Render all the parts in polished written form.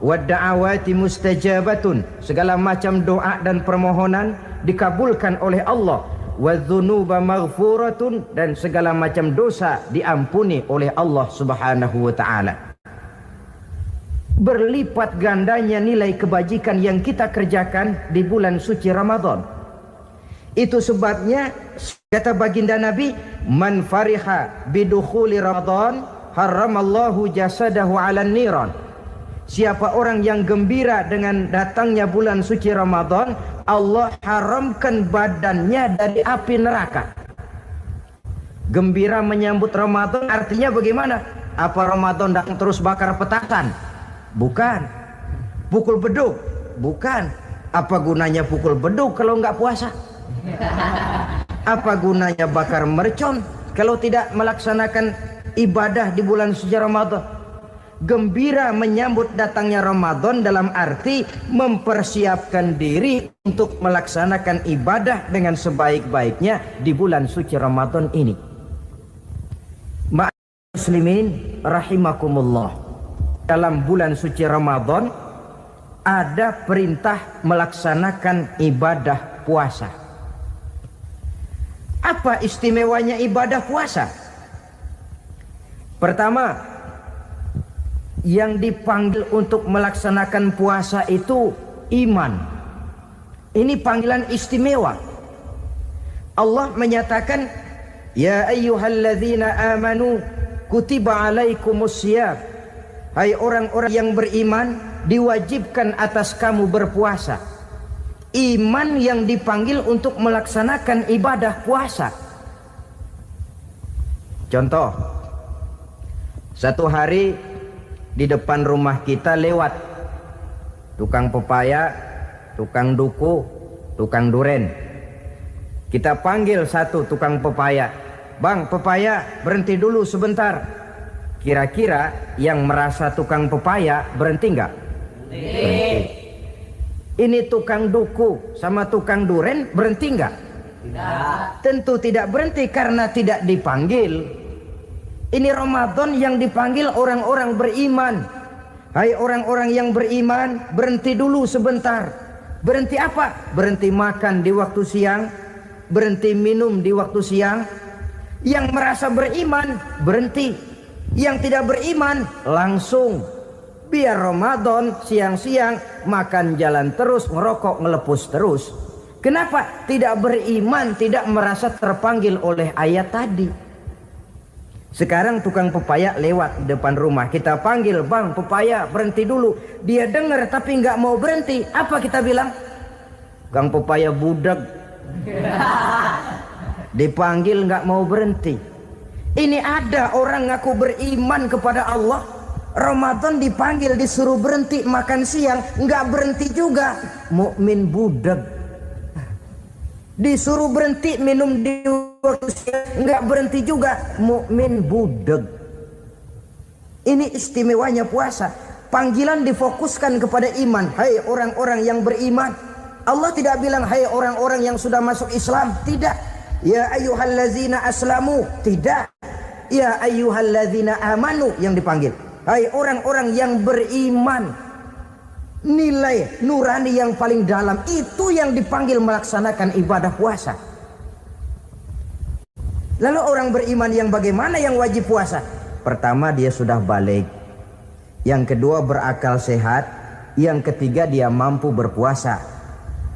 wadda'awati mustajabatun, segala macam doa dan permohonan dikabulkan oleh Allah, wadzunuba maghfuratun, dan segala macam dosa diampuni oleh Allah Subhanahu wa taala. Berlipat gandanya nilai kebajikan yang kita kerjakan di bulan suci Ramadan. Itu sebabnya kata baginda Nabi, man fariha bidukhuli Ramadan haramallahu jasadahu 'alan niran. Siapa orang yang gembira dengan datangnya bulan suci Ramadan, Allah haramkan badannya dari api neraka. Gembira menyambut Ramadan artinya bagaimana? Apa Ramadan datang terus bakar petasan? Bukan. Pukul beduk? Bukan. Apa gunanya pukul beduk kalau nggak puasa? Apa gunanya bakar mercon kalau tidak melaksanakan ibadah di bulan suci Ramadan? Gembira menyambut datangnya Ramadan dalam arti mempersiapkan diri untuk melaksanakan ibadah dengan sebaik-baiknya di bulan suci Ramadan ini. Ma'asyiral muslimin rahimakumullah. Dalam bulan suci Ramadan ada perintah melaksanakan ibadah puasa. Apa istimewanya ibadah puasa? Pertama, yang dipanggil untuk melaksanakan puasa itu iman. Ini panggilan istimewa. Allah menyatakan, ya ayyuhalladzina amanu kutiba alaikumussyam. Hai orang-orang yang beriman, diwajibkan atas kamu berpuasa. Iman yang dipanggil untuk melaksanakan ibadah puasa. Contoh, satu hari di depan rumah kita lewat tukang pepaya, tukang duku, tukang duren. Kita panggil satu tukang pepaya, bang pepaya berhenti dulu sebentar. Kira-kira yang merasa tukang pepaya berhenti nggak? Berhenti. Ini tukang duku sama tukang duren berhenti nggak? Tidak. Tentu tidak berhenti karena tidak dipanggil. Ini Ramadan yang dipanggil orang-orang beriman. Hai orang-orang yang beriman, berhenti dulu sebentar. Berhenti apa? Berhenti makan di waktu siang, berhenti minum di waktu siang. Yang merasa beriman, berhenti. Yang tidak beriman, langsung. Biar Ramadan siang-siang makan jalan terus, ngerokok ngelepus terus. Kenapa? Tidak beriman, tidak merasa terpanggil oleh ayat tadi. Sekarang tukang pepaya lewat di depan rumah, kita panggil, bang pepaya berhenti dulu. Dia dengar tapi nggak mau berhenti. Apa kita bilang? Kang pepaya budak. Dipanggil nggak mau berhenti. Ini ada orang ngaku beriman kepada Allah, Ramadan dipanggil disuruh berhenti makan siang, nggak berhenti juga. Mukmin budak. Disuruh berhenti minum di waktu siang, nggak berhenti juga. Mukmin budak. Ini istimewanya puasa. Panggilan difokuskan kepada iman. Hai orang-orang yang beriman. Allah tidak bilang hai orang-orang yang sudah masuk Islam. Tidak. Ya ayyuhallazina aslamu. Tidak. Ya ayyuhallazina amanu yang dipanggil. Hai orang-orang yang beriman. Nilai nurani yang paling dalam itu yang dipanggil melaksanakan ibadah puasa. Lalu orang beriman yang bagaimana yang wajib puasa? Pertama, dia sudah balik. Yang kedua, berakal sehat. Yang ketiga, dia mampu berpuasa.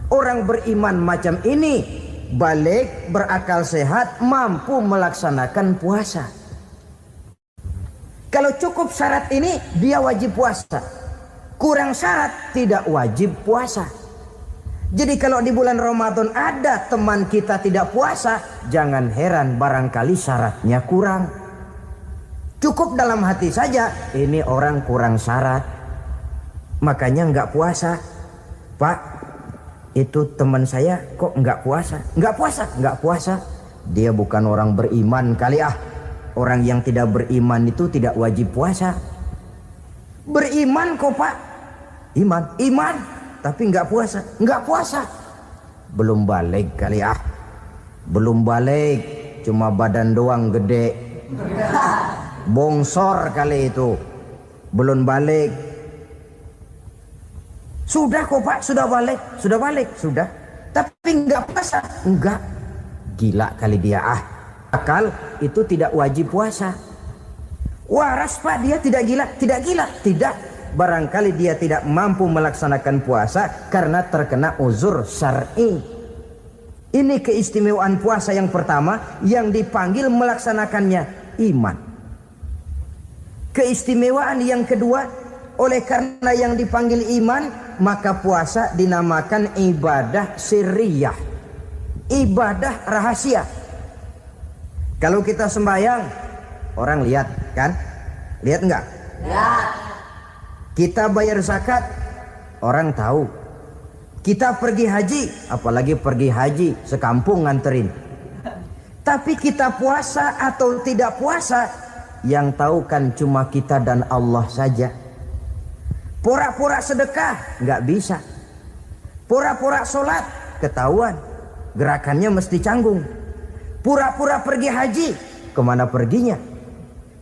Orang beriman macam ini balik, berakal sehat, mampu melaksanakan puasa. Kalau cukup syarat ini, dia wajib puasa. Kurang syarat, tidak wajib puasa. Jadi kalau di bulan Ramadan ada teman kita tidak puasa, jangan heran barangkali syaratnya kurang. Cukup dalam hati saja, ini orang kurang syarat, makanya nggak puasa. Pak, itu teman saya kok nggak puasa? Nggak puasa, nggak puasa. Dia bukan orang beriman kali ah. Orang yang tidak beriman itu tidak wajib puasa. Beriman kok pak? Iman, tapi nggak puasa, nggak puasa. Belum balik kali ah. Belum balik, cuma badan doang gede. Bongsor kali itu. Belum balik. Sudah kok Pak, sudah balik, sudah. Tapi enggak puasa, enggak. Gila kali dia akal itu tidak wajib puasa. Waras Pak, dia tidak gila, tidak. Barangkali dia tidak mampu melaksanakan puasa karena terkena uzur syar'i. Ini keistimewaan puasa yang pertama yang dipanggil melaksanakannya iman. Keistimewaan yang kedua, oleh karena yang dipanggil iman, maka puasa dinamakan ibadah sirriyah, ibadah rahasia. Kalau kita sembahyang, orang lihat kan? Lihat enggak? Lihat. Kita bayar zakat, orang tahu. Kita pergi haji, apalagi pergi haji sekampung nganterin. Tapi kita puasa atau tidak puasa, yang tahu kan cuma kita dan Allah saja. Pura-pura sedekah nggak bisa. Pura-pura sholat ketahuan, gerakannya mesti canggung. Pura-pura pergi haji, kemana perginya?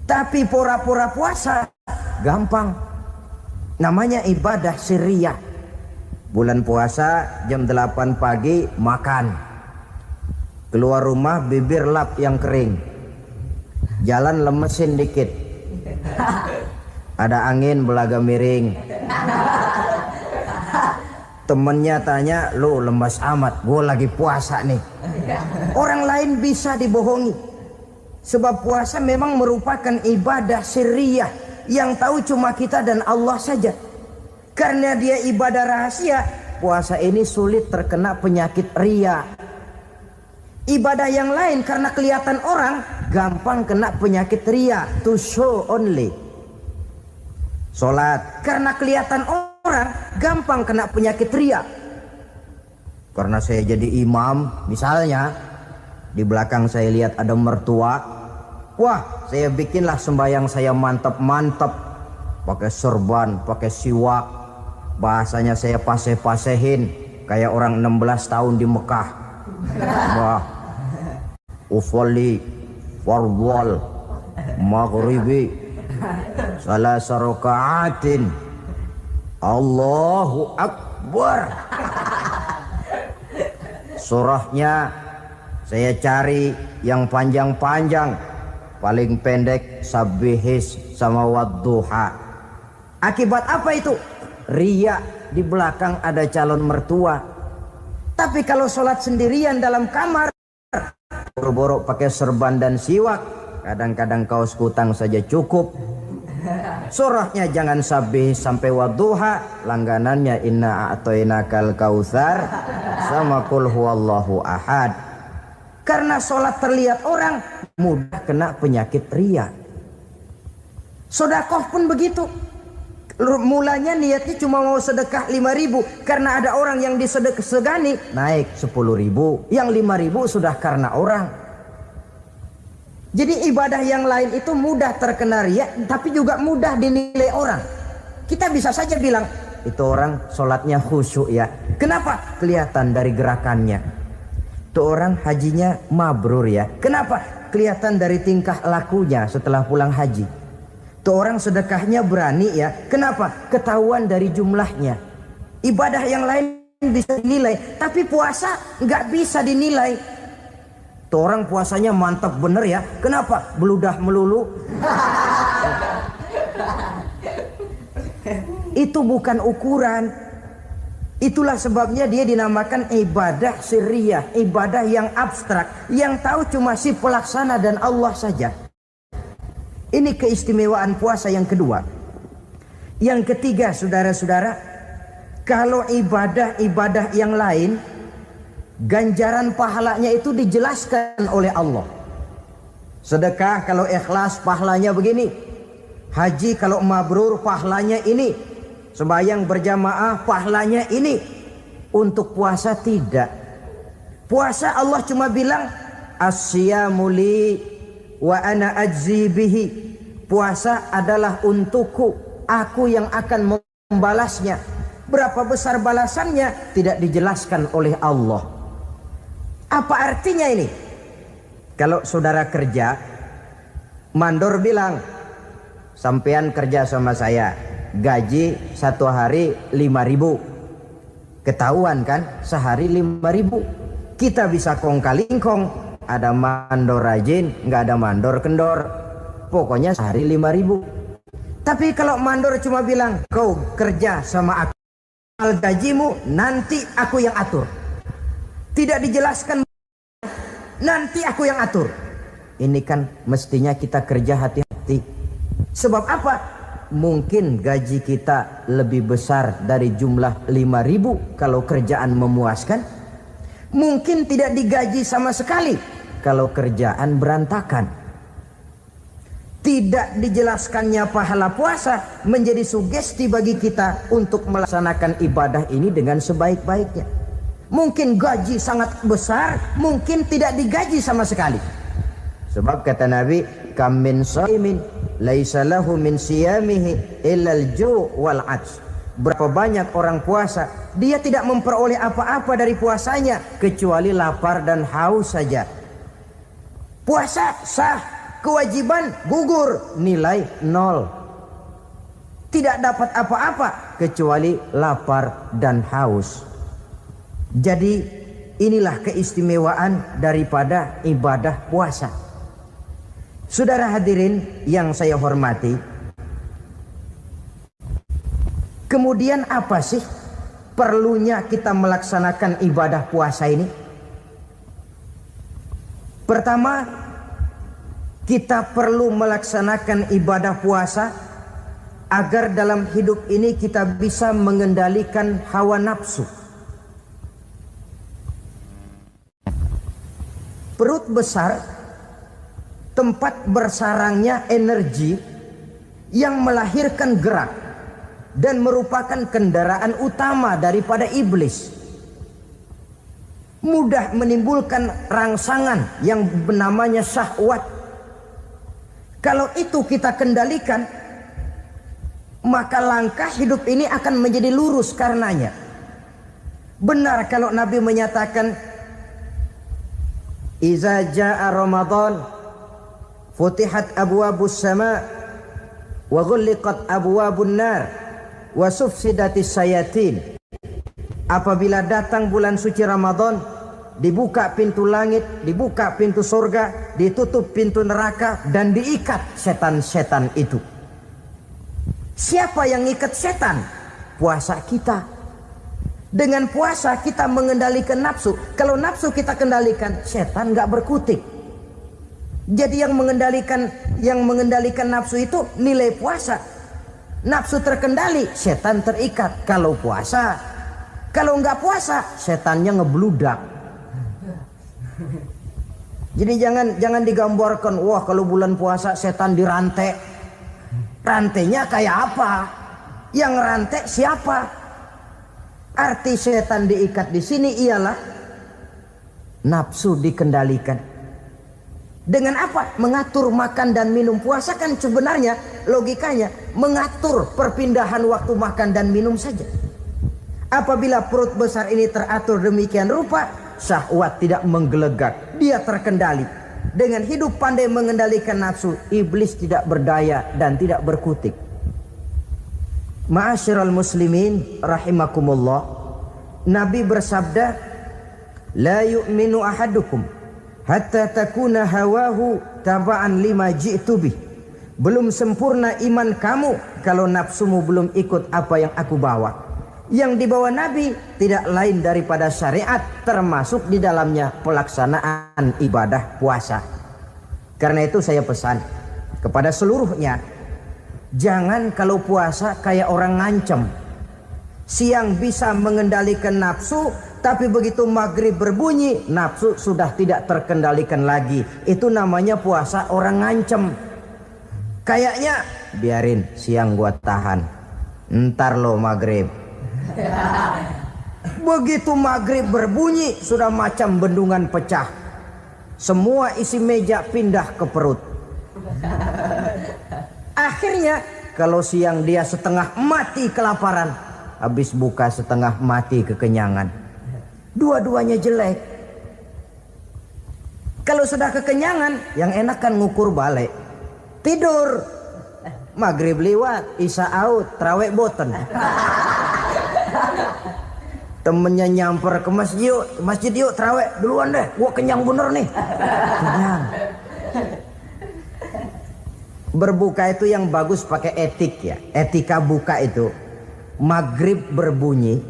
Tapi pura-pura puasa gampang. Namanya ibadah sirriyah. Bulan puasa jam 8 pagi makan. Keluar rumah bibir lap yang kering. Jalan lemesin dikit. Ada angin belaga miring. Temennya tanya, lu lemas amat, gue lagi puasa nih. Orang lain bisa dibohongi. Sebab puasa memang merupakan ibadah sirriyah yang tahu cuma kita dan Allah saja. Karena dia ibadah rahasia, puasa ini sulit terkena penyakit riya. Ibadah yang lain karena kelihatan orang gampang kena penyakit riya, to show only. Sholat karena kelihatan orang gampang kena penyakit riya. Karena saya jadi imam, misalnya di belakang saya lihat ada mertua, wah saya bikinlah sembahyang saya mantap-mantap, pakai sorban, pakai siwak, bahasanya saya paseh-pasehin kayak orang 16 tahun di Mekah. Wah, ufali warwal maghribi salah sarokaatin Allahu Akbar. Surahnya saya cari yang panjang-panjang, paling pendek sabbihis sama wadduha. Akibat apa itu? Riya, di belakang ada calon mertua. Tapi kalau sholat sendirian dalam kamar, boro-boro pakai serban dan siwak, kadang-kadang kaos kutang saja cukup. Surahnya jangan sabbih sampai wadduha, langganannya inna a'toinakal kautsar sama qul huwallahu ahad. Karena sholat terlihat orang mudah kena penyakit riya. Sedekah pun begitu. Mulanya niatnya cuma mau sedekah 5.000 karena ada orang yang disedekahani, naik 10.000, yang 5.000 sudah karena orang. Jadi ibadah yang lain itu mudah terkena riya, tapi juga mudah dinilai orang. Kita bisa saja bilang, itu orang sholatnya khusyuk ya. Kenapa? Kelihatan dari gerakannya. Itu orang hajinya mabrur ya. Kenapa? Kelihatan dari tingkah lakunya setelah pulang haji. Itu orang sedekahnya berani ya. Kenapa? Ketahuan dari jumlahnya. Ibadah yang lain bisa dinilai, tapi puasa nggak bisa dinilai. Itu orang puasanya mantap bener ya. Kenapa? Beludah melulu. Itu bukan ukuran. Itulah sebabnya dia dinamakan ibadah sirriyah, ibadah yang abstrak, yang tahu cuma si pelaksana dan Allah saja. Ini keistimewaan puasa yang kedua. Yang ketiga, saudara-saudara, kalau ibadah-ibadah yang lain, ganjaran pahalanya itu dijelaskan oleh Allah. Sedekah kalau ikhlas pahalanya begini. Haji kalau mabrur pahalanya ini. Sembahyang berjamaah pahalanya ini. Untuk puasa tidak. Puasa Allah cuma bilang as-siyamu li wa ana ajzi bihi. Puasa adalah untukku, aku yang akan membalasnya. Berapa besar balasannya tidak dijelaskan oleh Allah. Apa artinya ini? Kalau saudara kerja, mandor bilang, sampean kerja sama saya, gaji 1 hari 5.000. Ketahuan kan, sehari 5.000. Kita bisa kong kalingkong, ada mandor rajin, nggak ada mandor kendor. Pokoknya sehari 5.000. Tapi kalau mandor cuma bilang, kau kerja sama aku, gajimu nanti aku yang atur. Tidak dijelaskan, nanti aku yang atur. Ini kan mestinya kita kerja hati-hati. Sebab apa? Mungkin gaji kita lebih besar dari jumlah 5.000 kalau kerjaan memuaskan. Mungkin tidak digaji sama sekali kalau kerjaan berantakan. Tidak dijelaskannya pahala puasa menjadi sugesti bagi kita untuk melaksanakan ibadah ini dengan sebaik-baiknya. Mungkin gaji sangat besar, mungkin tidak digaji sama sekali. Sebab kata Nabi, kam min shaimin laisa lahu min siyamihi illa al-ju' wal 'ajz. Berapa banyak orang puasa, dia tidak memperoleh apa-apa dari puasanya kecuali lapar dan haus saja. Puasa sah, kewajiban gugur, nilai 0. Tidak dapat apa-apa kecuali lapar dan haus. Jadi inilah keistimewaan daripada ibadah puasa. Saudara hadirin yang saya hormati, kemudian apa sih perlunya kita melaksanakan ibadah puasa ini? Pertama, kita perlu melaksanakan ibadah puasa agar dalam hidup ini kita bisa mengendalikan hawa nafsu. Perut besar, tempat bersarangnya energi yang melahirkan gerak dan merupakan kendaraan utama daripada iblis. Mudah menimbulkan rangsangan yang namanya syahwat. Kalau itu kita kendalikan, maka langkah hidup ini akan menjadi lurus karenanya. Benar kalau Nabi menyatakan, iza jaa Ramadan futihat abwabus sama wa ghulliqat abwabun nar wa sufsidatis sayatin. Apabila datang bulan suci Ramadan, dibuka pintu langit, dibuka pintu surga, ditutup pintu neraka, dan diikat setan-setan itu. Siapa yang ikat setan? Puasa kita. Dengan puasa kita mengendalikan nafsu. Kalau nafsu kita kendalikan, setan nggak berkutik. Jadi yang mengendalikan nafsu itu nilai puasa. Nafsu terkendali, setan terikat. Kalau puasa, kalau nggak puasa, setannya ngebludak. Jadi jangan digambarkan, wah kalau bulan puasa setan dirantai. Rantainya kayak apa? Yang rantai siapa? Arti setan diikat di sini ialah nafsu dikendalikan. Dengan apa? Mengatur makan dan minum. Puasa kan sebenarnya logikanya mengatur perpindahan waktu makan dan minum saja. Apabila perut besar ini teratur demikian rupa, syahwat tidak menggelegak, dia terkendali. Dengan hidup pandai mengendalikan nafsu, iblis tidak berdaya dan tidak berkutik. Ma'asyiral muslimin rahimakumullah, Nabi bersabda, la yu'minu ahadukum hatta takuna hawahu taba'an lima ji'tu bih. Belum sempurna iman kamu kalau nafsumu belum ikut apa yang aku bawa. Yang dibawa Nabi tidak lain daripada syariat, termasuk di dalamnya pelaksanaan ibadah puasa. Karena itu saya pesan kepada seluruhnya, jangan kalau puasa kayak orang ngancem. Siang bisa mengendalikan nafsu, tapi begitu maghrib berbunyi, nafsu sudah tidak terkendalikan lagi. Itu namanya puasa orang ngancem. Kayaknya biarin siang gua tahan, ntar lo maghrib. Begitu maghrib berbunyi, sudah macam bendungan pecah. Semua isi meja pindah ke perut. Akhirnya kalau siang dia setengah mati kelaparan, habis buka setengah mati kekenyangan. Dua-duanya jelek. Kalau sudah kekenyangan, yang enak kan ngukur balik. Tidur. Maghrib liwat, isya out, trawek boten. Temennya nyamper ke masjid yuk terawih duluan deh, gua kenyang bener nih. Kenyang. Berbuka itu yang bagus pakai etik ya. Etika buka itu maghrib berbunyi,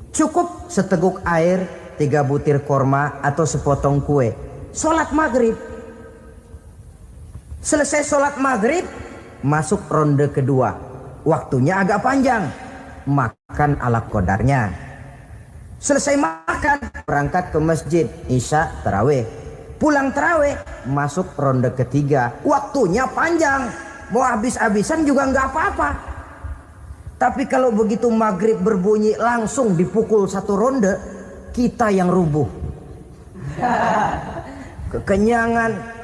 cukup seteguk air, 3 butir korma atau sepotong kue. Sholat maghrib. Selesai sholat maghrib, masuk ronde kedua. Waktunya agak panjang. Makan ala qadarnya. Selesai makan, berangkat ke masjid, isya tarawih. Pulang tarawih, masuk ronde ketiga. Waktunya panjang. Mau habis-habisan juga nggak apa-apa. Tapi kalau begitu maghrib berbunyi langsung dipukul 1 ronde, kita yang rubuh. Kekenyangan.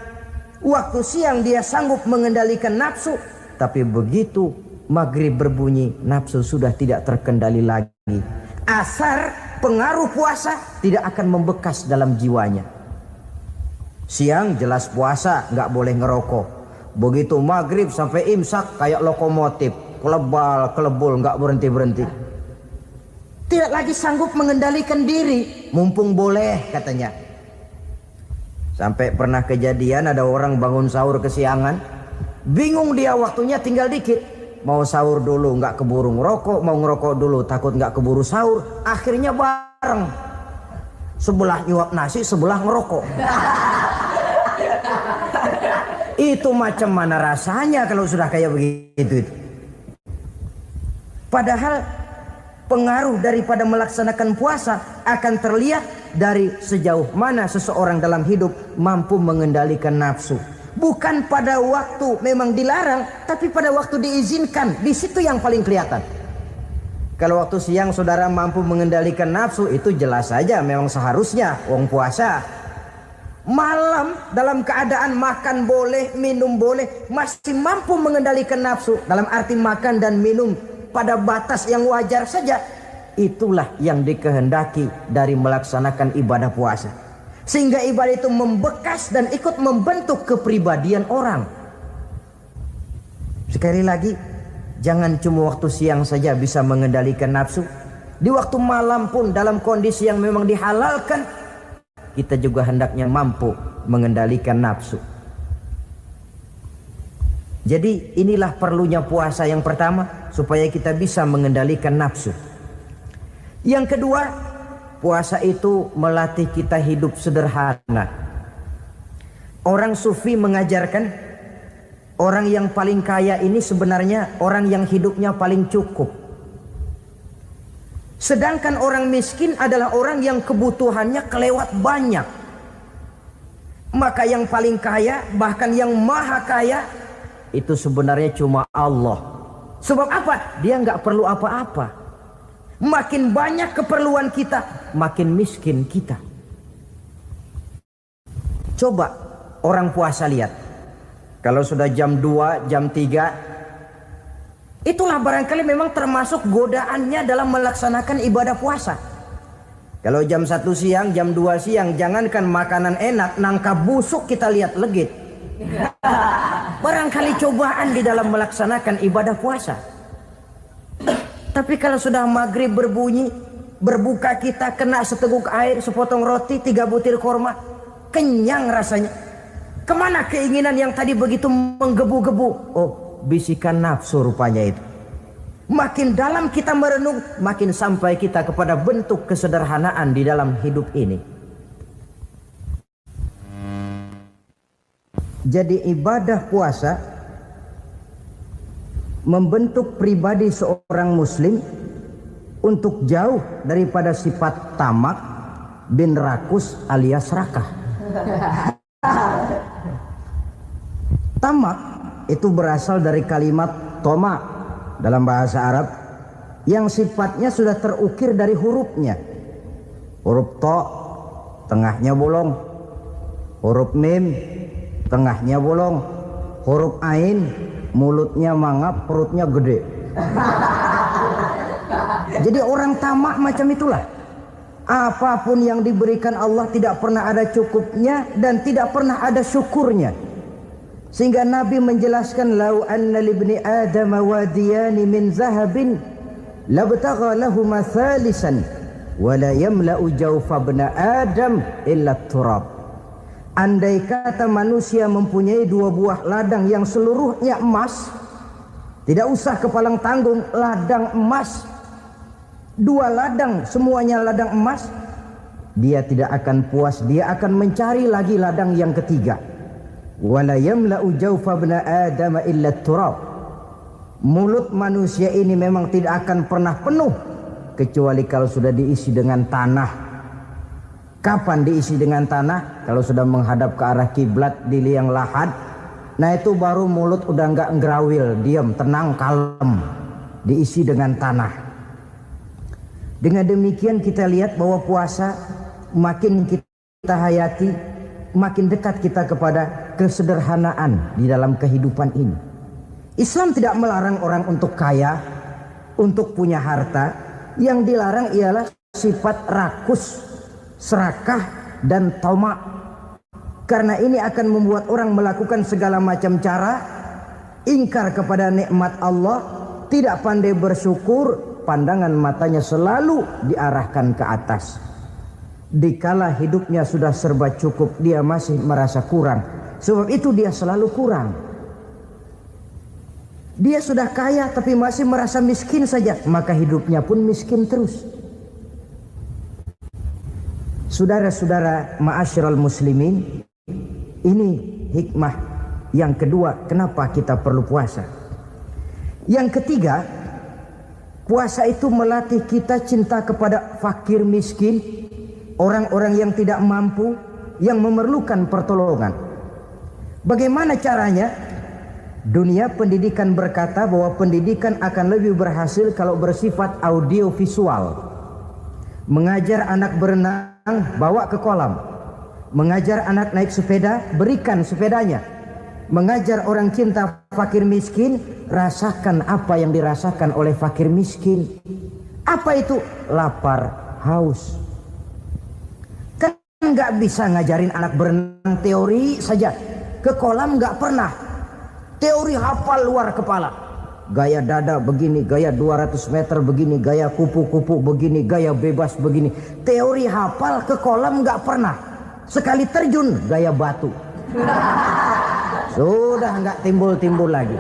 Waktu siang dia sanggup mengendalikan nafsu. Tapi begitu maghrib berbunyi, nafsu sudah tidak terkendali lagi. Asar, pengaruh puasa tidak akan membekas dalam jiwanya. Siang jelas puasa, nggak boleh ngerokok. Begitu maghrib sampai imsak kayak lokomotif, kelebul nggak berhenti. Tidak lagi sanggup mengendalikan diri, mumpung boleh katanya. Sampai pernah kejadian ada orang bangun sahur kesiangan, bingung dia waktunya tinggal dikit. Mau sahur dulu nggak keburu ngerokok, mau ngerokok dulu takut nggak keburu sahur. Akhirnya bareng, sebelah nyuap nasi, sebelah ngerokok. Itu macam mana rasanya kalau sudah kayak begitu itu. Padahal pengaruh daripada melaksanakan puasa akan terlihat dari sejauh mana seseorang dalam hidup mampu mengendalikan nafsu. Bukan pada waktu memang dilarang, tapi pada waktu diizinkan. Di situ yang paling kelihatan. Kalau waktu siang saudara mampu mengendalikan nafsu, itu jelas saja memang seharusnya wong puasa. Malam dalam keadaan makan boleh, minum boleh, masih mampu mengendalikan nafsu, dalam arti makan dan minum pada batas yang wajar saja. Itulah yang dikehendaki dari melaksanakan ibadah puasa. Sehingga ibadah itu membekas dan ikut membentuk kepribadian orang. Sekali lagi, jangan cuma waktu siang saja bisa mengendalikan nafsu. Di waktu malam pun dalam kondisi yang memang dihalalkan, kita juga hendaknya mampu mengendalikan nafsu. Jadi inilah perlunya puasa yang pertama, supaya kita bisa mengendalikan nafsu. Yang kedua, puasa itu melatih kita hidup sederhana. Orang sufi mengajarkan, orang yang paling kaya ini sebenarnya orang yang hidupnya paling cukup. Sedangkan orang miskin adalah orang yang kebutuhannya kelewat banyak. Maka yang paling kaya, bahkan yang maha kaya, itu sebenarnya cuma Allah. Sebab apa? Dia nggak perlu apa-apa. Makin banyak keperluan kita, makin miskin kita. Coba orang puasa lihat. Kalau sudah jam 2, jam 3, itulah barangkali memang termasuk godaannya dalam melaksanakan ibadah puasa. Kalau jam 1 siang, jam 2 siang, jangankan makanan enak, nangka busuk kita lihat legit. Barangkali cobaan di dalam melaksanakan ibadah puasa. Tapi kalau sudah maghrib berbunyi, berbuka kita kena seteguk air, sepotong roti, 3 butir korma, kenyang rasanya. Kemana keinginan yang tadi begitu menggebu-gebu? Oh, bisikan nafsu rupanya itu. Makin dalam kita merenung, makin sampai kita kepada bentuk kesederhanaan di dalam hidup ini. Jadi ibadah puasa membentuk pribadi seorang muslim untuk jauh daripada sifat tamak bin rakus alias rakah. Tamak itu berasal dari kalimat toma dalam bahasa Arab yang sifatnya sudah terukir dari hurufnya. Huruf to, tengahnya bolong. Huruf mim, tengahnya bolong. Huruf ain, mulutnya mangap, perutnya gede. Jadi orang tamak macam itulah. Apapun yang diberikan Allah tidak pernah ada cukupnya dan tidak pernah ada syukurnya. Sehingga Nabi menjelaskan, lau anna libni adama wadiyani min zahabin labtagha lahuma thalisan wala yamla'u jawfa ibn Adam illa turab. Andai kata manusia mempunyai 2 buah ladang yang seluruhnya emas, tidak usah kepalang tanggung, ladang emas, 2 ladang semuanya ladang emas, dia tidak akan puas, dia akan mencari lagi ladang yang ketiga. Wala yamla'u jawfa ibn Adam illa turab. Mulut manusia ini memang tidak akan pernah penuh kecuali kalau sudah diisi dengan tanah. Kapan diisi dengan tanah? Kalau sudah menghadap ke arah kiblat di liang lahat, nah itu baru mulut udah enggak ngerawil, diam, tenang, kalem, diisi dengan tanah. Dengan demikian kita lihat bahwa puasa makin kita hayati, makin dekat kita kepada kesederhanaan di dalam kehidupan ini. Islam tidak melarang orang untuk kaya, untuk punya harta. Yang dilarang ialah sifat rakus, serakah, dan tamak. Karena ini akan membuat orang melakukan segala macam cara, ingkar kepada nikmat Allah, tidak pandai bersyukur, pandangan matanya selalu diarahkan ke atas. Dikala hidupnya sudah serba cukup, dia masih merasa kurang. Sebab itu dia selalu kurang. Dia sudah kaya tapi masih merasa miskin saja, maka hidupnya pun miskin terus. Saudara-saudara ma'asyiral muslimin, ini hikmah yang kedua kenapa kita perlu puasa. Yang ketiga, puasa itu melatih kita cinta kepada fakir miskin, orang-orang yang tidak mampu, yang memerlukan pertolongan. Bagaimana caranya? Dunia pendidikan berkata bahwa pendidikan akan lebih berhasil kalau bersifat audio visual. Mengajar anak berenang, bawa ke kolam. Mengajar anak naik sepeda, berikan sepedanya. Mengajar orang cinta fakir miskin, rasakan apa yang dirasakan oleh fakir miskin. Apa itu? Lapar, haus. Kan nggak bisa ngajarin anak berenang teori saja. Ke kolam nggak pernah. Teori hafal luar kepala. Gaya dada begini, gaya 200 meter begini, gaya kupu-kupu begini, gaya bebas begini. Teori hafal ke kolam nggak pernah. Sekali terjun gaya batu. Sudah nggak timbul-timbul lagi.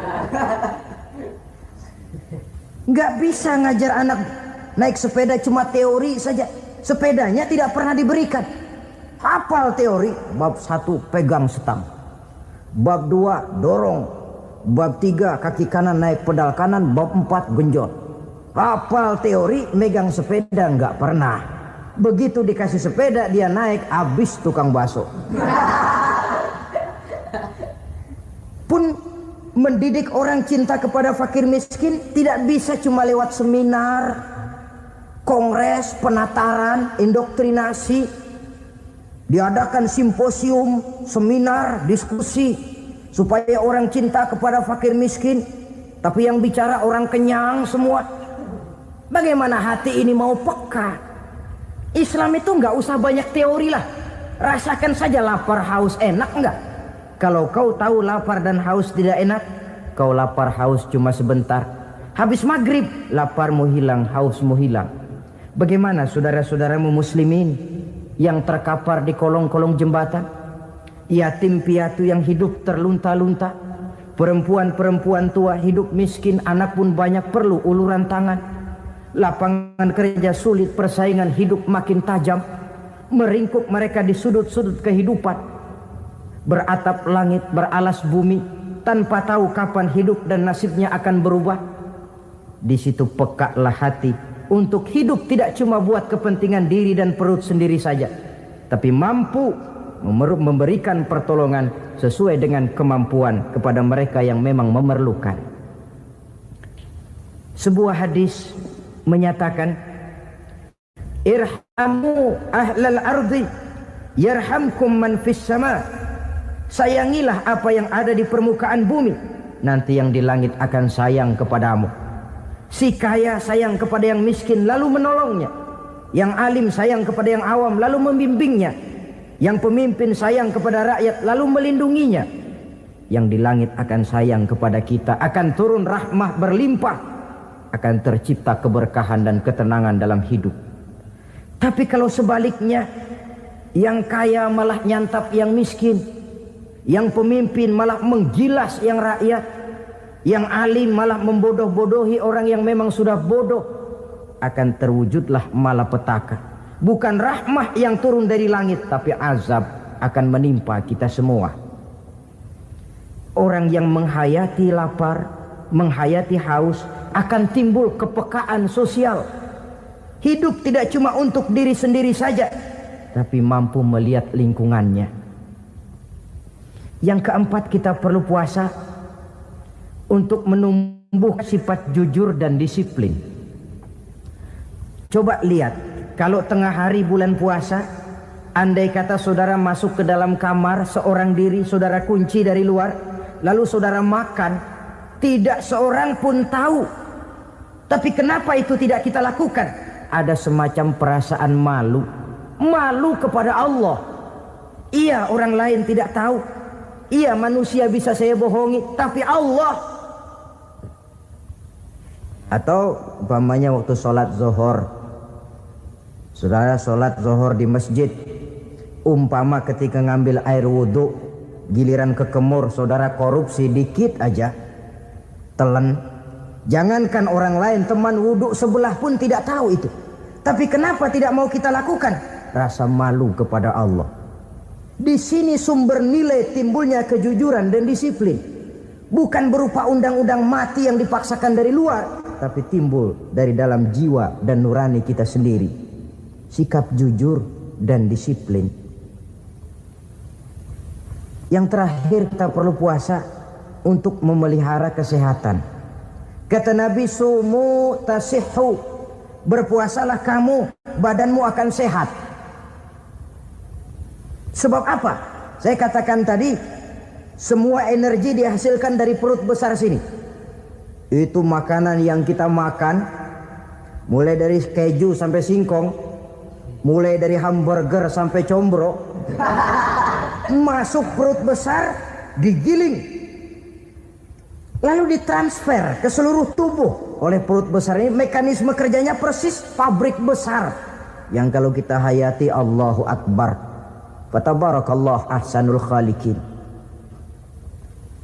Nggak bisa ngajar anak naik sepeda cuma teori saja. Sepedanya tidak pernah diberikan. Hafal teori. Bab 1 pegang setang. Bab 2 dorong. Bab 3 kaki kanan naik pedal kanan. Bab 4 genjot. Hafal teori, megang sepeda nggak pernah. Begitu dikasih sepeda dia naik, habis tukang bakso. Pun mendidik orang cinta kepada fakir miskin tidak bisa cuma lewat seminar, kongres, penataran, indoktrinasi. Diadakan simposium, seminar, diskusi supaya orang cinta kepada fakir miskin, tapi yang bicara orang kenyang semua. Bagaimana hati ini mau peka? Islam itu nggak usah banyak teori lah, rasakan saja lapar haus enak nggak? Kalau kau tahu lapar dan haus tidak enak, kau lapar haus cuma sebentar. Habis maghrib laparmu hilang, hausmu hilang. Bagaimana saudara-saudaramu muslimin yang terkapar di kolong-kolong jembatan? Yatim piatu yang hidup terlunta-lunta, perempuan-perempuan tua hidup miskin, anak pun banyak perlu uluran tangan. Lapangan kerja sulit, persaingan hidup makin tajam, meringkuk mereka di sudut-sudut kehidupan. Beratap langit, beralas bumi, tanpa tahu kapan hidup dan nasibnya akan berubah. Di situ pekaklah hati untuk hidup tidak cuma buat kepentingan diri dan perut sendiri saja, tapi mampu memberikan pertolongan sesuai dengan kemampuan kepada mereka yang memang memerlukan. Sebuah hadis menyatakan, irhamu ahlal ardi yarhamkum man fis sama. Sayangilah apa yang ada di permukaan bumi, nanti yang di langit akan sayang kepadamu. Si kaya sayang kepada yang miskin lalu menolongnya. Yang alim sayang kepada yang awam lalu membimbingnya. Yang pemimpin sayang kepada rakyat lalu melindunginya. Yang di langit akan sayang kepada kita, akan turun rahmah berlimpah, akan tercipta keberkahan dan ketenangan dalam hidup. Tapi kalau sebaliknya, yang kaya malah nyantap yang miskin, yang pemimpin malah menggilas yang rakyat, yang alim malah membodoh-bodohi orang yang memang sudah bodoh, akan terwujudlah malapetaka. Bukan rahmah yang turun dari langit, tapi azab akan menimpa kita semua. Orang yang menghayati lapar, menghayati haus, akan timbul kepekaan sosial. Hidup tidak cuma untuk diri sendiri saja, tapi mampu melihat lingkungannya. Yang keempat, kita perlu puasa untuk menumbuh sifat jujur dan disiplin. Coba lihat, kalau tengah hari bulan puasa, andai kata saudara masuk ke dalam kamar seorang diri, saudara kunci dari luar, lalu saudara makan, tidak seorang pun tahu. Tapi kenapa itu tidak kita lakukan? Ada semacam perasaan malu. Malu kepada Allah. Iya, orang lain tidak tahu. Iya, manusia bisa saya bohongi, tapi Allah. Atau umpamanya waktu sholat zuhur, saudara sholat zuhur di masjid, umpama ketika ngambil air wudhu, giliran ke kemur, saudara korupsi dikit aja, telan. Jangankan orang lain, teman wudhu sebelah pun tidak tahu itu. Tapi kenapa tidak mau kita lakukan? Rasa malu kepada Allah. Di sini sumber nilai timbulnya kejujuran dan disiplin. Bukan berupa undang-undang mati yang dipaksakan dari luar, tapi timbul dari dalam jiwa dan nurani kita sendiri. Sikap jujur dan disiplin. Yang terakhir, kita perlu puasa untuk memelihara kesehatan. Kata Nabi, sumu tasihhu, berpuasalah kamu, badanmu akan sehat. Sebab apa? Saya katakan tadi, semua energi dihasilkan dari perut besar sini. Itu makanan yang kita makan, mulai dari keju sampai singkong, mulai dari hamburger sampai combro, masuk perut besar, digiling, lalu ditransfer ke seluruh tubuh oleh perut besar ini. Mekanisme kerjanya persis pabrik besar yang kalau kita hayati, Allahu Akbar, fatabarakallah ahsanul khaliqin.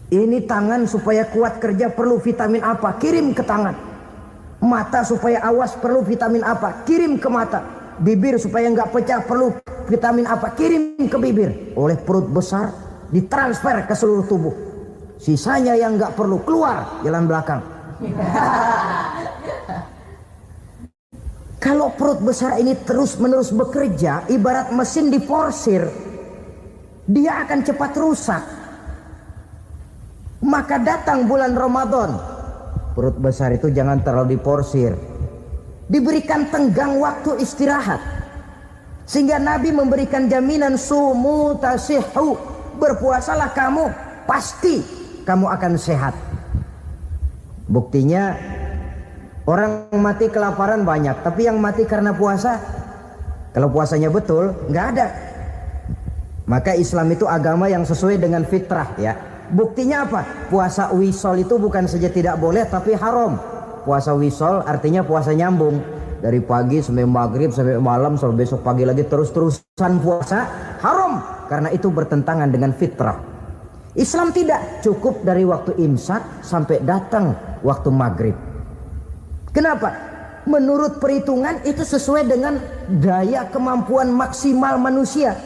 Ini tangan supaya kuat kerja perlu vitamin apa? Kirim ke tangan. Mata supaya awas perlu vitamin apa? Kirim ke mata. Bibir supaya nggak pecah perlu vitamin apa? Kirim ke bibir. Oleh perut besar ditransfer ke seluruh tubuh. Sisanya yang nggak perlu keluar jalan belakang. Kalau perut besar ini terus-menerus bekerja, ibarat mesin diporsir, dia akan cepat rusak. Maka datang bulan Ramadan, perut besar itu jangan terlalu diporsir, diberikan tenggang waktu istirahat. Sehingga Nabi memberikan jaminan, sumu tasihhu, berpuasalah kamu, pasti kamu akan sehat. Buktinya orang mati kelaparan banyak, tapi yang mati karena puasa, kalau puasanya betul, nggak ada. Maka Islam itu agama yang sesuai dengan fitrah, ya. Buktinya apa? Puasa wisol itu bukan saja tidak boleh, tapi haram. Puasa wisol artinya puasa nyambung, dari pagi sampai maghrib sampai malam sampai besok pagi lagi terus-terusan puasa, haram, karena itu bertentangan dengan fitrah. Islam tidak, cukup dari waktu imsak sampai datang waktu maghrib. Kenapa? Menurut perhitungan itu sesuai dengan daya kemampuan maksimal manusia.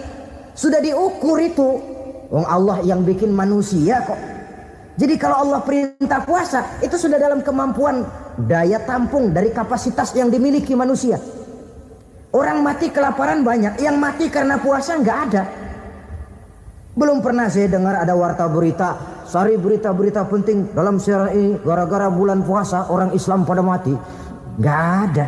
Sudah diukur itu. Allah yang bikin manusia kok. Jadi kalau Allah perintah puasa, itu sudah dalam kemampuan daya tampung dari kapasitas yang dimiliki manusia. Orang mati kelaparan banyak, yang mati karena puasa nggak ada. Belum pernah saya dengar ada warta berita, sari berita-berita penting dalam siaran ini, gara-gara bulan puasa orang Islam pada mati. Gak ada.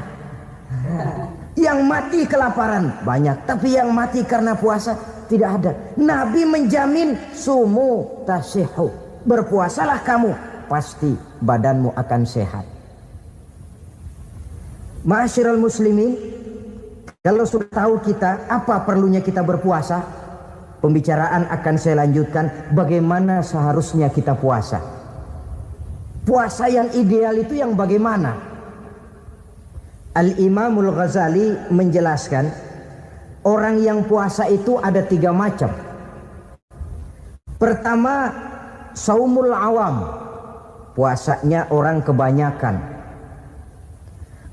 Yang mati kelaparan banyak, tapi yang mati karena puasa tidak ada. Nabi menjamin, sumu tasihhu, berpuasalah kamu, pasti badanmu akan sehat. Ma'asyiral muslimin, kalau sudah tahu kita apa perlunya kita berpuasa, pembicaraan akan saya lanjutkan bagaimana seharusnya kita puasa. Puasa yang ideal itu yang bagaimana? Al-Imamul Ghazali menjelaskan orang yang puasa itu ada 3 macam. Pertama, saumul awam, puasanya orang kebanyakan.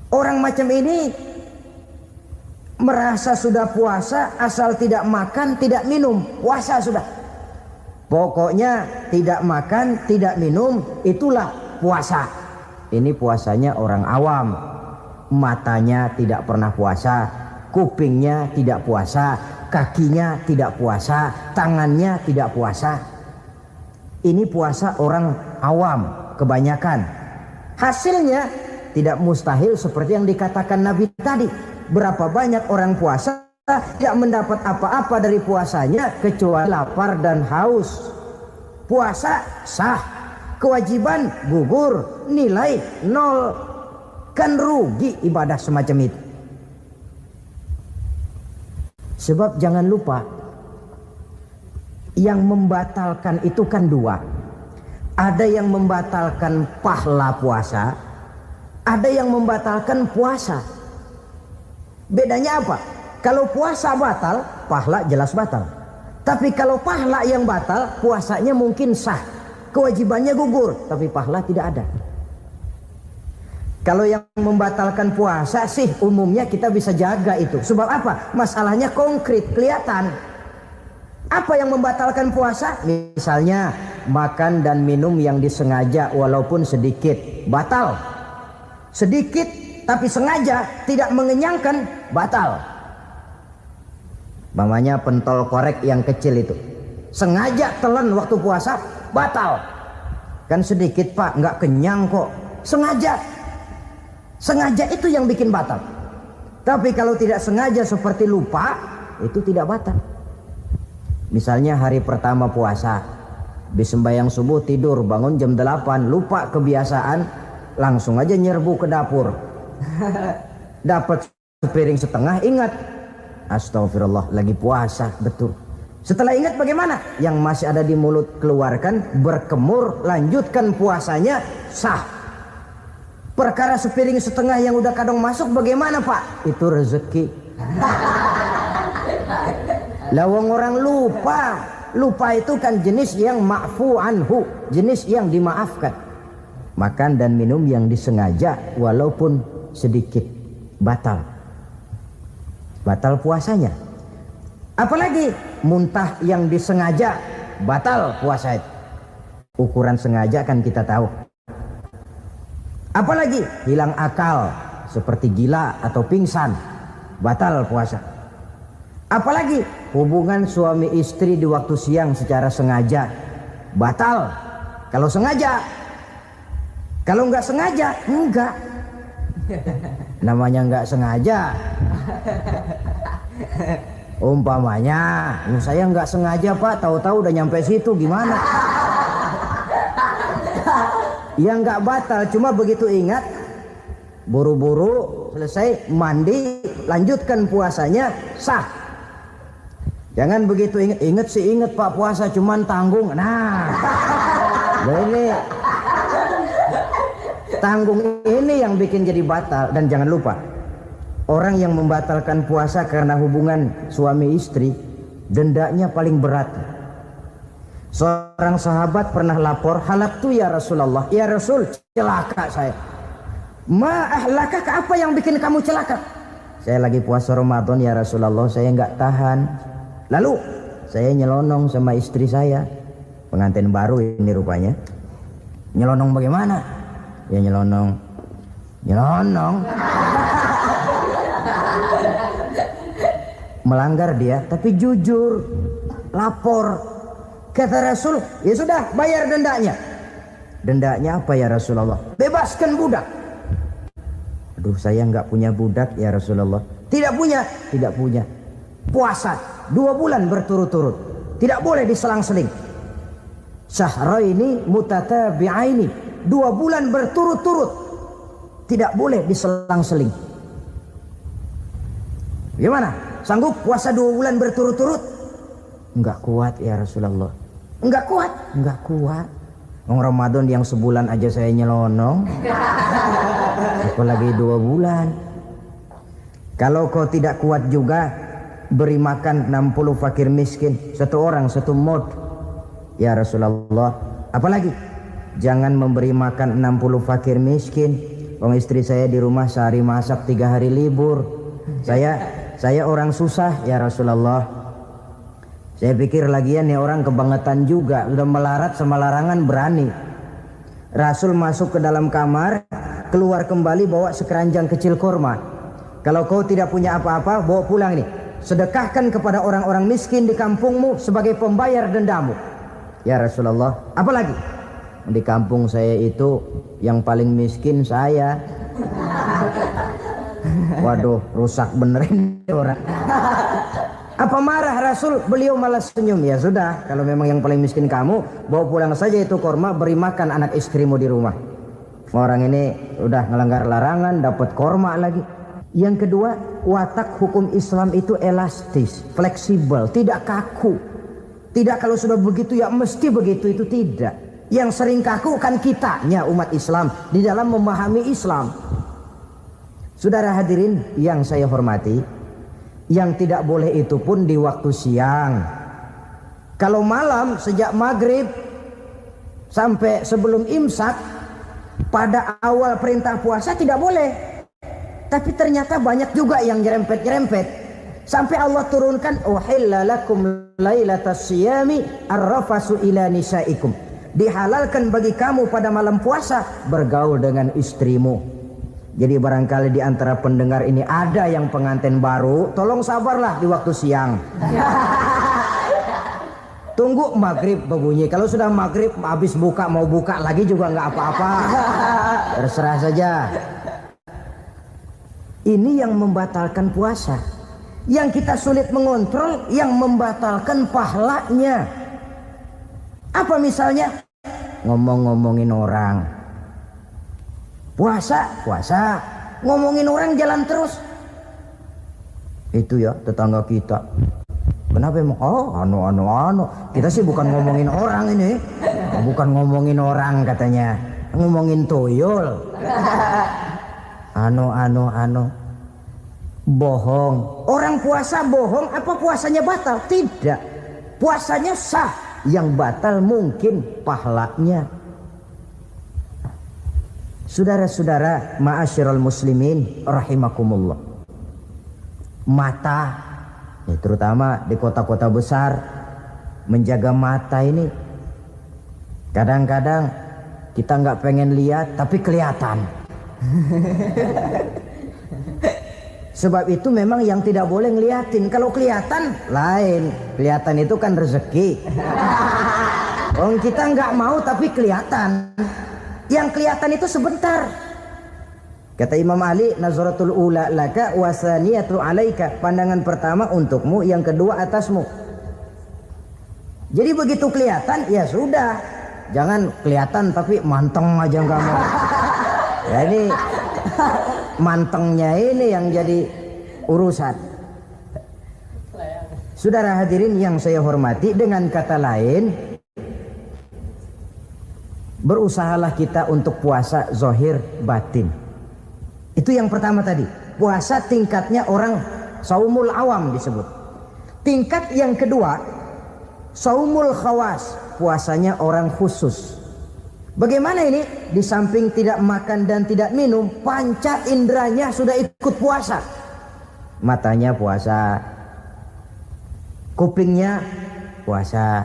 Orang macam ini merasa sudah puasa asal tidak makan, tidak minum, puasa sudah. Pokoknya tidak makan, tidak minum, itulah puasa. Ini puasanya orang awam. Matanya tidak pernah puasa, kupingnya tidak puasa, kakinya tidak puasa, tangannya tidak puasa. Ini puasa orang awam kebanyakan. Hasilnya tidak mustahil seperti yang dikatakan Nabi tadi. Berapa banyak orang puasa tidak mendapat apa-apa dari puasanya kecuali lapar dan haus. Puasa sah, kewajiban gugur, nilai 0. Kan rugi ibadah semacam itu. Sebab jangan lupa, yang membatalkan itu kan 2. Ada yang membatalkan pahala puasa, ada yang membatalkan puasa. Bedanya apa? Kalau puasa batal, pahala jelas batal. Tapi kalau pahala yang batal, puasanya mungkin sah, kewajibannya gugur, tapi pahala tidak ada. Kalau yang membatalkan puasa sih umumnya kita bisa jaga itu. Sebab apa? Masalahnya konkret, kelihatan. Apa yang membatalkan puasa? Misalnya makan dan minum yang disengaja walaupun sedikit, batal. Sedikit tapi sengaja tidak mengenyangkan, batal. Mamanya pentol korek yang kecil itu, sengaja telan waktu puasa, batal. Kan sedikit pak, nggak kenyang kok. Sengaja itu yang bikin batal. Tapi kalau tidak sengaja seperti lupa, itu tidak batal. Misalnya hari pertama puasa, habis sembahyang subuh tidur, bangun jam 8, lupa kebiasaan, langsung aja nyerbu ke dapur. Dapat sepiring setengah, ingat, astagfirullah, lagi puasa, betul. Setelah ingat bagaimana? Yang masih ada di mulut keluarkan, berkemur, lanjutkan puasanya, sah. Perkara sepiring setengah yang udah kadang masuk bagaimana pak? Itu rezeki. Lawang orang lupa itu kan jenis yang ma'fu anhu, jenis yang dimaafkan. Makan dan minum yang disengaja walaupun sedikit, batal puasanya. Apalagi muntah yang disengaja, batal puasa itu. Ukuran sengaja kan kita tahu. Apalagi hilang akal seperti gila atau pingsan, batal puasa. Apalagi hubungan suami istri di waktu siang secara sengaja, batal. Kalau sengaja. Kalau nggak sengaja, enggak. Namanya nggak sengaja. Umpamanya, saya nggak sengaja pak, tahu-tahu udah nyampe situ, gimana? Ya nggak batal, cuma begitu ingat, buru-buru selesai mandi, lanjutkan puasanya, sah. Jangan begitu ingat pak puasa cuman tanggung. Nah, ini tanggung ini yang bikin jadi batal. Dan jangan lupa, orang yang membatalkan puasa karena hubungan suami istri, dendanya paling berat. Seorang sahabat pernah lapor, halaktu ya Rasulullah, ya Rasul, celaka saya. Ma ahlaka, apa yang bikin kamu celaka? Saya lagi puasa Ramadan ya Rasulullah, saya nggak tahan. Lalu saya nyelonong sama istri saya, pengantin baru ini rupanya. Nyelonong bagaimana? Ya nyelonong. Melanggar dia, tapi jujur, lapor. Kata Rasul, ya sudah, bayar dendanya. Dendanya apa ya Rasulullah? Bebaskan budak. Aduh, saya nggak punya budak ya Rasulullah. Tidak punya. Puasa 2 bulan berturut-turut, tidak boleh diselang-seling. Syahraini mutatabi'aini, 2 bulan berturut-turut, tidak boleh diselang-seling. Gimana? Sanggup puasa 2 bulan berturut-turut? Enggak kuat ya Rasulullah. Enggak kuat. Ramadan yang sebulan aja saya nyelonong, apalagi 2 bulan. Kalau kau tidak kuat juga, beri makan 60 fakir miskin, satu orang satu mod. Ya Rasulullah, apalagi? Jangan memberi makan 60 fakir miskin. Wong istri saya di rumah sehari masak 3 hari libur. Saya orang susah ya Rasulullah. Saya pikir lagian nih orang kebangetan juga, udah melarat sama larangan berani. Rasul masuk ke dalam kamar, keluar kembali bawa sekeranjang kecil kurma. Kalau kau tidak punya apa-apa, bawa pulang ini. Sedekahkan kepada orang-orang miskin di kampungmu sebagai pembayar dendamu. Ya Rasulullah, apalagi? Di kampung saya itu yang paling miskin saya. Waduh, rusak benerin orang. Apa marah Rasul? Beliau malah senyum. Ya sudah, kalau memang yang paling miskin kamu, bawa pulang saja itu korma, beri makan anak istrimu di rumah. Orang ini udah ngelanggar larangan, dapat korma lagi. Yang kedua, watak hukum Islam itu elastis, fleksibel, tidak kaku. Tidak kalau sudah begitu ya mesti begitu, itu tidak. Yang sering kaku kan kitanya umat Islam di dalam memahami Islam. Saudara hadirin yang saya hormati, yang tidak boleh itu pun di waktu siang. Kalau malam sejak maghrib sampai sebelum imsak, pada awal perintah puasa tidak boleh. Tapi ternyata banyak juga yang nyerempet-nyerempet. Sampai Allah turunkan, uhilla lakum lailatas siyami arrafasu ila nisaikum. Dihalalkan bagi kamu pada malam puasa bergaul dengan istrimu. Jadi barangkali di antara pendengar ini ada yang pengantin baru, tolong sabarlah di waktu siang. Tunggu maghrib berbunyi. Kalau sudah maghrib habis buka, mau buka lagi juga nggak apa-apa. Terserah saja. Ini yang membatalkan puasa. Yang kita sulit mengontrol, yang membatalkan pahalanya. Apa misalnya? Ngomong-ngomongin orang. Puasa, ngomongin orang jalan terus. Itu ya tetangga kita. Kenapa emang? Oh, anu. Kita sih bukan ngomongin orang ini. Bukan ngomongin orang katanya. Ngomongin tuyul. Anu. Bohong. Orang puasa bohong, apa puasanya batal? Tidak. Puasanya sah. Yang batal mungkin pahalanya. Saudara-saudara ma'asyiral muslimin rahimakumullah. Mata, ya terutama di kota-kota besar, menjaga mata ini kadang-kadang kita nggak pengen lihat tapi kelihatan. Sebab itu memang yang tidak boleh ngeliatin. Kalau kelihatan lain, kelihatan itu kan rezeki. Orang kita nggak mau tapi kelihatan. Yang kelihatan itu sebentar. Kata Imam Ali, nazaratul ula laka wasaniyatu alaika. Pandangan pertama untukmu, yang kedua atasmu. Jadi begitu kelihatan, ya sudah. Jangan kelihatan tapi manteng aja nggak mau. Ya ini mantengnya ini yang jadi urusan. Saudara hadirin yang saya hormati, dengan kata lain, berusahalah kita untuk puasa zahir batin. Itu yang pertama tadi. Puasa tingkatnya orang saumul awam disebut. Tingkat yang kedua, saumul khawas, puasanya orang khusus. Bagaimana ini? Di samping tidak makan dan tidak minum, panca inderanya sudah ikut puasa. Matanya puasa, kupingnya puasa.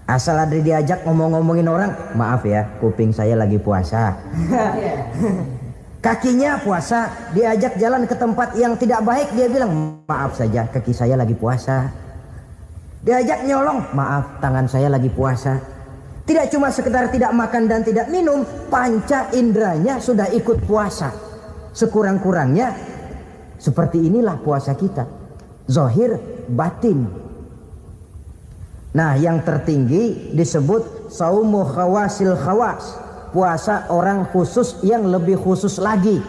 Asal ada diajak ngomong-ngomongin orang, maaf ya, kuping saya lagi puasa. Kakinya puasa, diajak jalan ke tempat yang tidak baik, dia bilang, maaf saja, kaki saya lagi puasa. Diajak nyolong, maaf, tangan saya lagi puasa. Tidak cuma sekedar tidak makan dan tidak minum, panca inderanya sudah ikut puasa. Sekurang-kurangnya, seperti inilah puasa kita. Zahir batin. Nah, yang tertinggi disebut saumu khawasil khawas, puasa orang khusus yang lebih khusus lagi.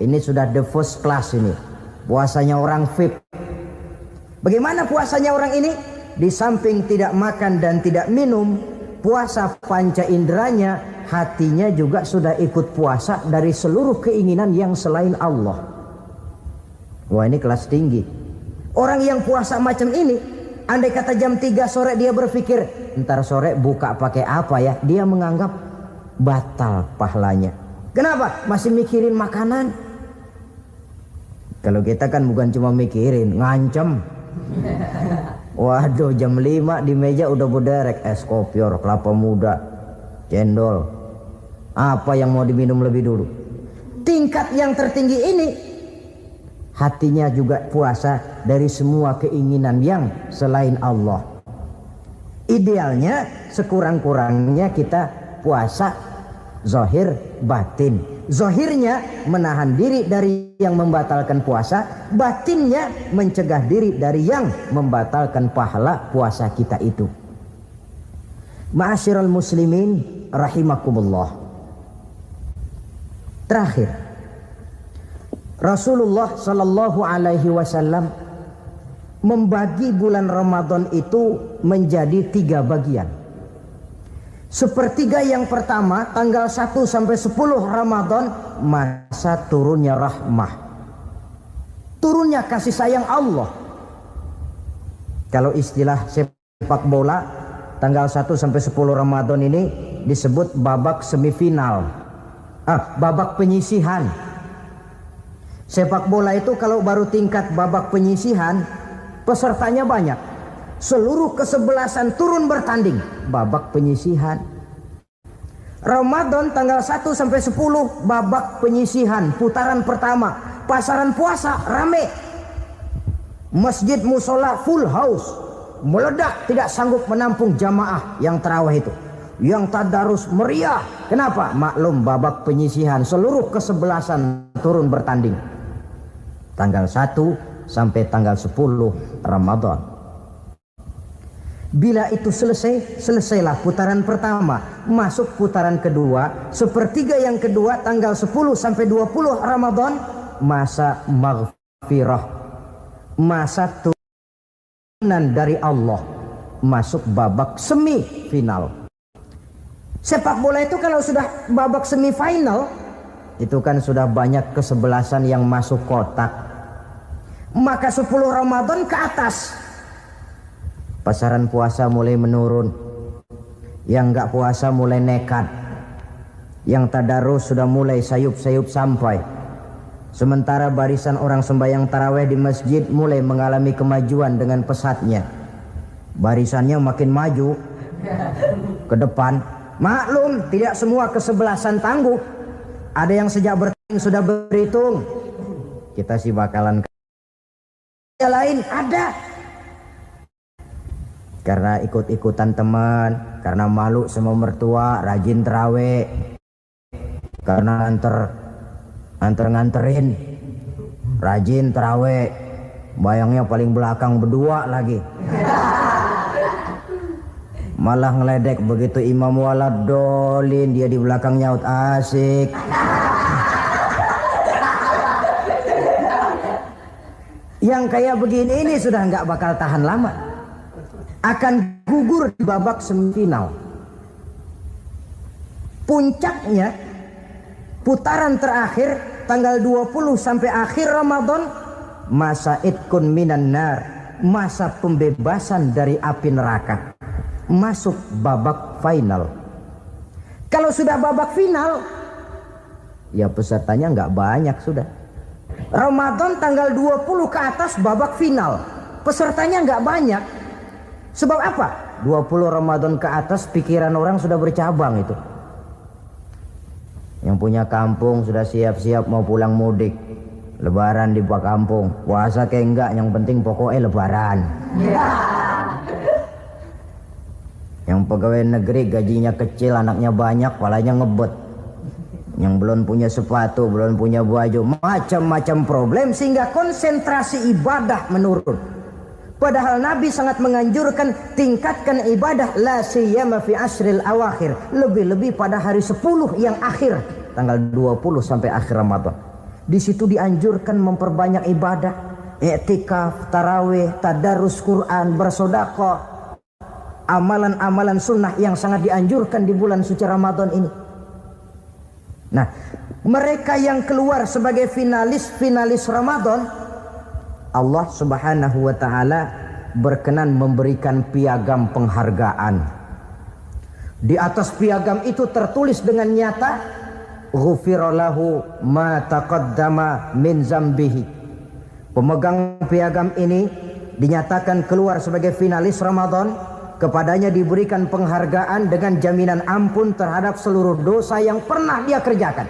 Ini sudah the first class ini. Puasanya orang VIP. Bagaimana puasanya orang ini? Di samping tidak makan dan tidak minum, puasa panca inderanya, hatinya juga sudah ikut puasa dari seluruh keinginan yang selain Allah. Wah, ini kelas tinggi. Orang yang puasa macam ini, andai kata jam 3 sore dia berpikir, ntar sore buka pakai apa ya, dia menganggap batal pahalanya. Kenapa? Masih mikirin makanan. Kalau kita kan bukan cuma mikirin, ngancem. Waduh, jam 5 di meja udah berderek es kopior, kelapa muda, cendol. Apa yang mau diminum lebih dulu? Tingkat yang tertinggi ini, hatinya juga puasa dari semua keinginan yang selain Allah. Idealnya sekurang-kurangnya kita puasa zahir batin. Zahirnya menahan diri dari yang membatalkan puasa, batinnya mencegah diri dari yang membatalkan pahala puasa kita itu. Ma'asyiral muslimin rahimakumullah. Terakhir, Rasulullah sallallahu alaihi wasallam membagi bulan Ramadan itu menjadi 3 bagian. Sepertiga yang pertama tanggal 1 sampai 10 Ramadan, masa turunnya rahmah, turunnya kasih sayang Allah. Kalau istilah sepak bola, tanggal 1 sampai 10 Ramadan ini disebut babak semifinal, babak penyisihan. Sepak bola itu kalau baru tingkat babak penyisihan, pesertanya banyak. Seluruh kesebelasan turun bertanding, babak penyisihan. Ramadan tanggal 1 sampai 10 babak penyisihan, putaran pertama. Pasaran puasa rame. Masjid musola full house, meledak, tidak sanggup menampung jamaah yang tarawih itu. Yang tadarus meriah. Kenapa? Maklum babak penyisihan, seluruh kesebelasan turun bertanding. Tanggal 1 sampai tanggal 10 Ramadan. Bila itu selesai, selesailah putaran pertama, masuk putaran kedua. Sepertiga yang kedua tanggal 10 sampai 20 Ramadan, masa maghfirah, masa turunan dari Allah, masuk babak semifinal. Sepak bola itu kalau sudah babak semifinal, itu kan sudah banyak kesebelasan yang masuk kotak. Maka 10 Ramadan ke atas, pasaran puasa mulai menurun. Yang enggak puasa mulai nekat. Yang tadarus sudah mulai sayup-sayup sampai. Sementara barisan orang sembahyang tarawih di masjid mulai mengalami kemajuan dengan pesatnya. Barisannya makin maju ke depan. Maklum, tidak semua kesebelasan tangguh. Ada yang sejak bertanding sudah berhitung. Kita sih bakalan yang lain ada. Karena ikut-ikutan teman, karena malu sama mertua, rajin terawih, karena nganterin, rajin terawih, bayangnya paling belakang berdua lagi. Malah ngeledek begitu imam waladolin, dia di belakang nyaut asik. Yang kayak begini ini sudah nggak bakal tahan lama, akan gugur di babak semifinal. Puncaknya putaran terakhir tanggal 20 sampai akhir Ramadan, masa itkun minan nar, masa pembebasan dari api neraka, masuk babak final. Kalau sudah babak final, ya pesertanya nggak banyak sudah. Ramadan tanggal 20 ke atas babak final, pesertanya nggak banyak. Sebab apa? 20 Ramadan ke atas pikiran orang sudah bercabang itu. Yang punya kampung sudah siap-siap mau pulang mudik, lebaran di kampung. Puasa kayak enggak, yang penting pokoknya lebaran. Yang pegawai negeri gajinya kecil, anaknya banyak, palanya ngebet. Yang belum punya sepatu, belum punya baju, macam-macam problem sehingga konsentrasi ibadah menurun. Padahal Nabi sangat menganjurkan tingkatkan ibadah la siyama fi asril awakhir, lebih-lebih pada hari 10 yang akhir, tanggal 20 sampai akhir Ramadan. Di situ dianjurkan memperbanyak ibadah, i'tikaf, tarawih, tadarus Quran, bersedekah, amalan-amalan sunnah yang sangat dianjurkan di bulan suci Ramadan ini. Nah, mereka yang keluar sebagai finalis Ramadan Allah Subhanahu wa ta'ala berkenan memberikan piagam penghargaan. Di atas piagam itu tertulis dengan nyata, ghufira lahu ma taqaddama min zambihi. Pemegang piagam ini dinyatakan keluar sebagai finalis Ramadan, kepadanya diberikan penghargaan dengan jaminan ampun terhadap seluruh dosa yang pernah dia kerjakan.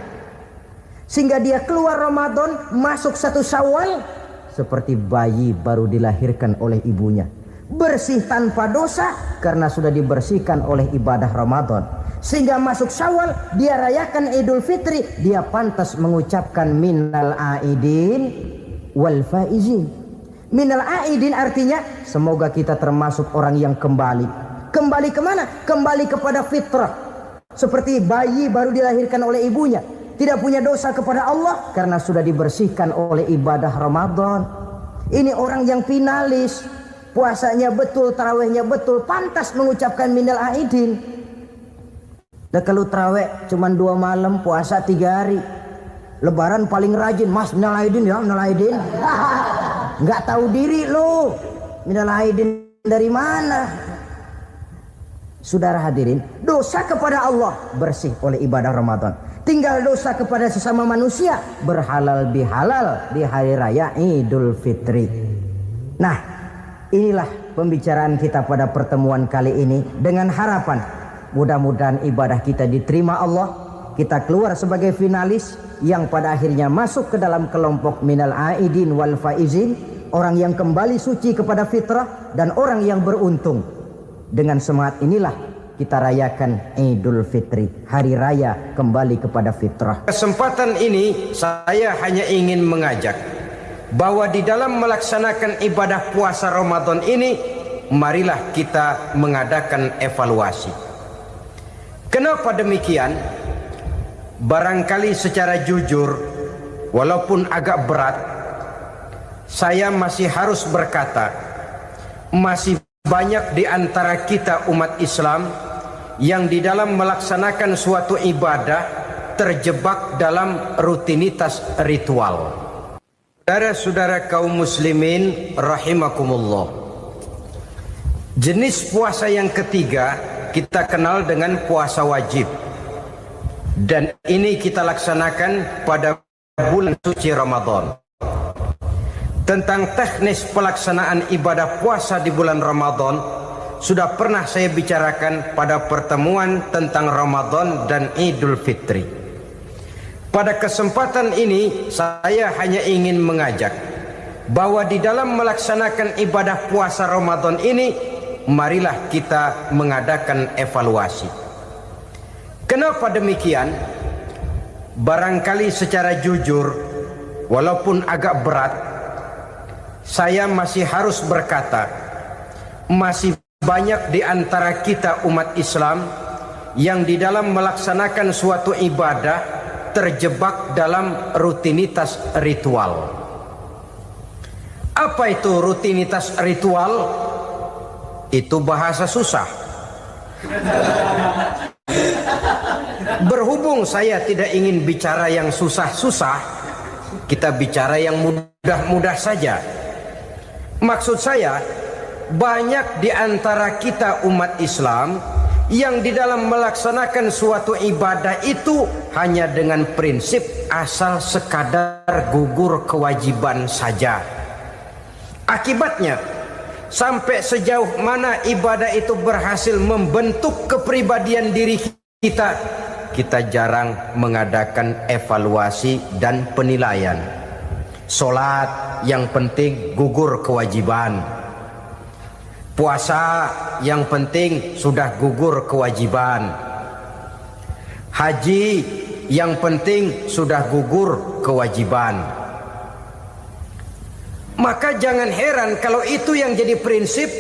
Sehingga dia keluar Ramadan, masuk 1 Syawal seperti bayi baru dilahirkan oleh ibunya, bersih tanpa dosa karena sudah dibersihkan oleh ibadah Ramadan. Sehingga masuk Syawal dia rayakan Idul Fitri, dia pantas mengucapkan minal aidin wal faizin. Minal aidin artinya semoga kita termasuk orang yang kembali. Kembali kemana? Kembali kepada fitrah, seperti bayi baru dilahirkan oleh ibunya, tidak punya dosa kepada Allah karena sudah dibersihkan oleh ibadah Ramadan. Ini orang yang finalis, puasanya betul, tarawihnya betul, pantas mengucapkan minal aidin. Dan kalau tarawih cuma 2 malam, puasa 3 hari, Lebaran paling rajin, mas minal aidin ya, minal aidin. Nggak tahu diri lo, minal aidin dari mana? Saudara hadirin, dosa kepada Allah bersih oleh ibadah Ramadan. Tinggal dosa kepada sesama manusia berhalal bihalal di hari raya Idul Fitri. Nah, inilah pembicaraan kita pada pertemuan kali ini, dengan harapan mudah-mudahan ibadah kita diterima Allah, kita keluar sebagai finalis yang pada akhirnya masuk ke dalam kelompok minal aidin wal faizin, orang yang kembali suci kepada fitrah dan orang yang beruntung. Dengan semangat inilah kita rayakan Idul Fitri, hari raya kembali kepada fitrah. Kesempatan ini saya hanya ingin mengajak bahwa di dalam melaksanakan ibadah puasa Ramadan ini, marilah kita mengadakan evaluasi. Kenapa demikian? Barangkali secara jujur, walaupun agak berat, saya masih harus berkata, masih banyak di antara kita umat Islam yang di dalam melaksanakan suatu ibadah terjebak dalam rutinitas ritual. Saudara-saudara kaum muslimin rahimakumullah, jenis puasa yang ketiga kita kenal dengan puasa wajib, dan ini kita laksanakan pada bulan suci Ramadan. Tentang teknis pelaksanaan ibadah puasa di bulan Ramadan sudah pernah saya bicarakan pada pertemuan tentang Ramadan dan Idul Fitri. Pada kesempatan ini saya hanya ingin mengajak bahwa di dalam melaksanakan ibadah puasa Ramadan ini, marilah kita mengadakan evaluasi. Kenapa demikian? Barangkali secara jujur, walaupun agak berat, saya masih harus berkata, masih banyak di antara kita umat Islam yang di dalam melaksanakan suatu ibadah terjebak dalam rutinitas ritual. Apa itu rutinitas ritual? Itu bahasa susah. Berhubung saya tidak ingin bicara yang susah-susah, kita bicara yang mudah-mudah saja. Maksud saya, banyak di antara kita umat Islam yang di dalam melaksanakan suatu ibadah itu hanya dengan prinsip asal sekadar gugur kewajiban saja. Akibatnya, sampai sejauh mana ibadah itu berhasil membentuk kepribadian diri kita, kita jarang mengadakan evaluasi dan penilaian. Salat yang penting gugur kewajiban, puasa yang penting sudah gugur kewajiban, haji yang penting sudah gugur kewajiban. Maka jangan heran kalau itu yang jadi prinsip,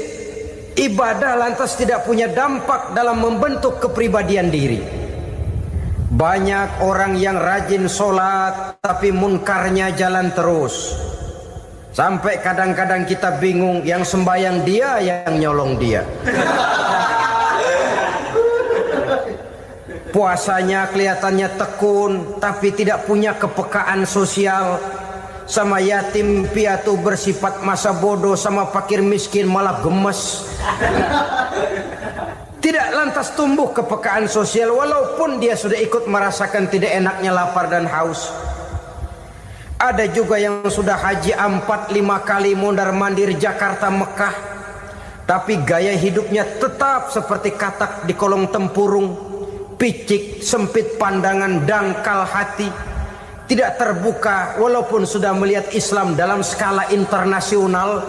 ibadah lantas tidak punya dampak dalam membentuk kepribadian diri. Banyak orang yang rajin sholat tapi munkarnya jalan terus. Sampai kadang-kadang kita bingung, yang sembahyang dia, yang nyolong dia. Puasanya kelihatannya tekun tapi tidak punya kepekaan sosial. sama yatim piatu bersifat masa bodoh, sama fakir miskin malah gemes. Tidak lantas tumbuh kepekaan sosial walaupun dia sudah ikut merasakan tidak enaknya lapar dan haus. Ada juga yang sudah haji 4-5 kali mondar-mandir Jakarta Mekah, tapi gaya hidupnya tetap seperti katak di kolong tempurung, picik, sempit pandangan, dangkal hati, tidak terbuka walaupun sudah melihat Islam dalam skala internasional.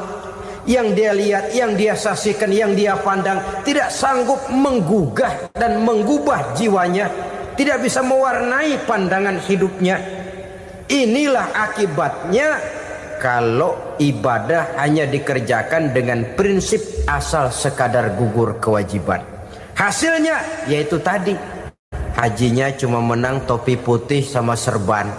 Yang dia lihat, yang dia saksikan, yang dia pandang tidak sanggup menggugah dan menggubah jiwanya, tidak bisa mewarnai pandangan hidupnya. Inilah akibatnya kalau ibadah hanya dikerjakan dengan prinsip asal sekadar gugur kewajiban. Hasilnya yaitu tadi, hajinya cuma menang topi putih sama serban.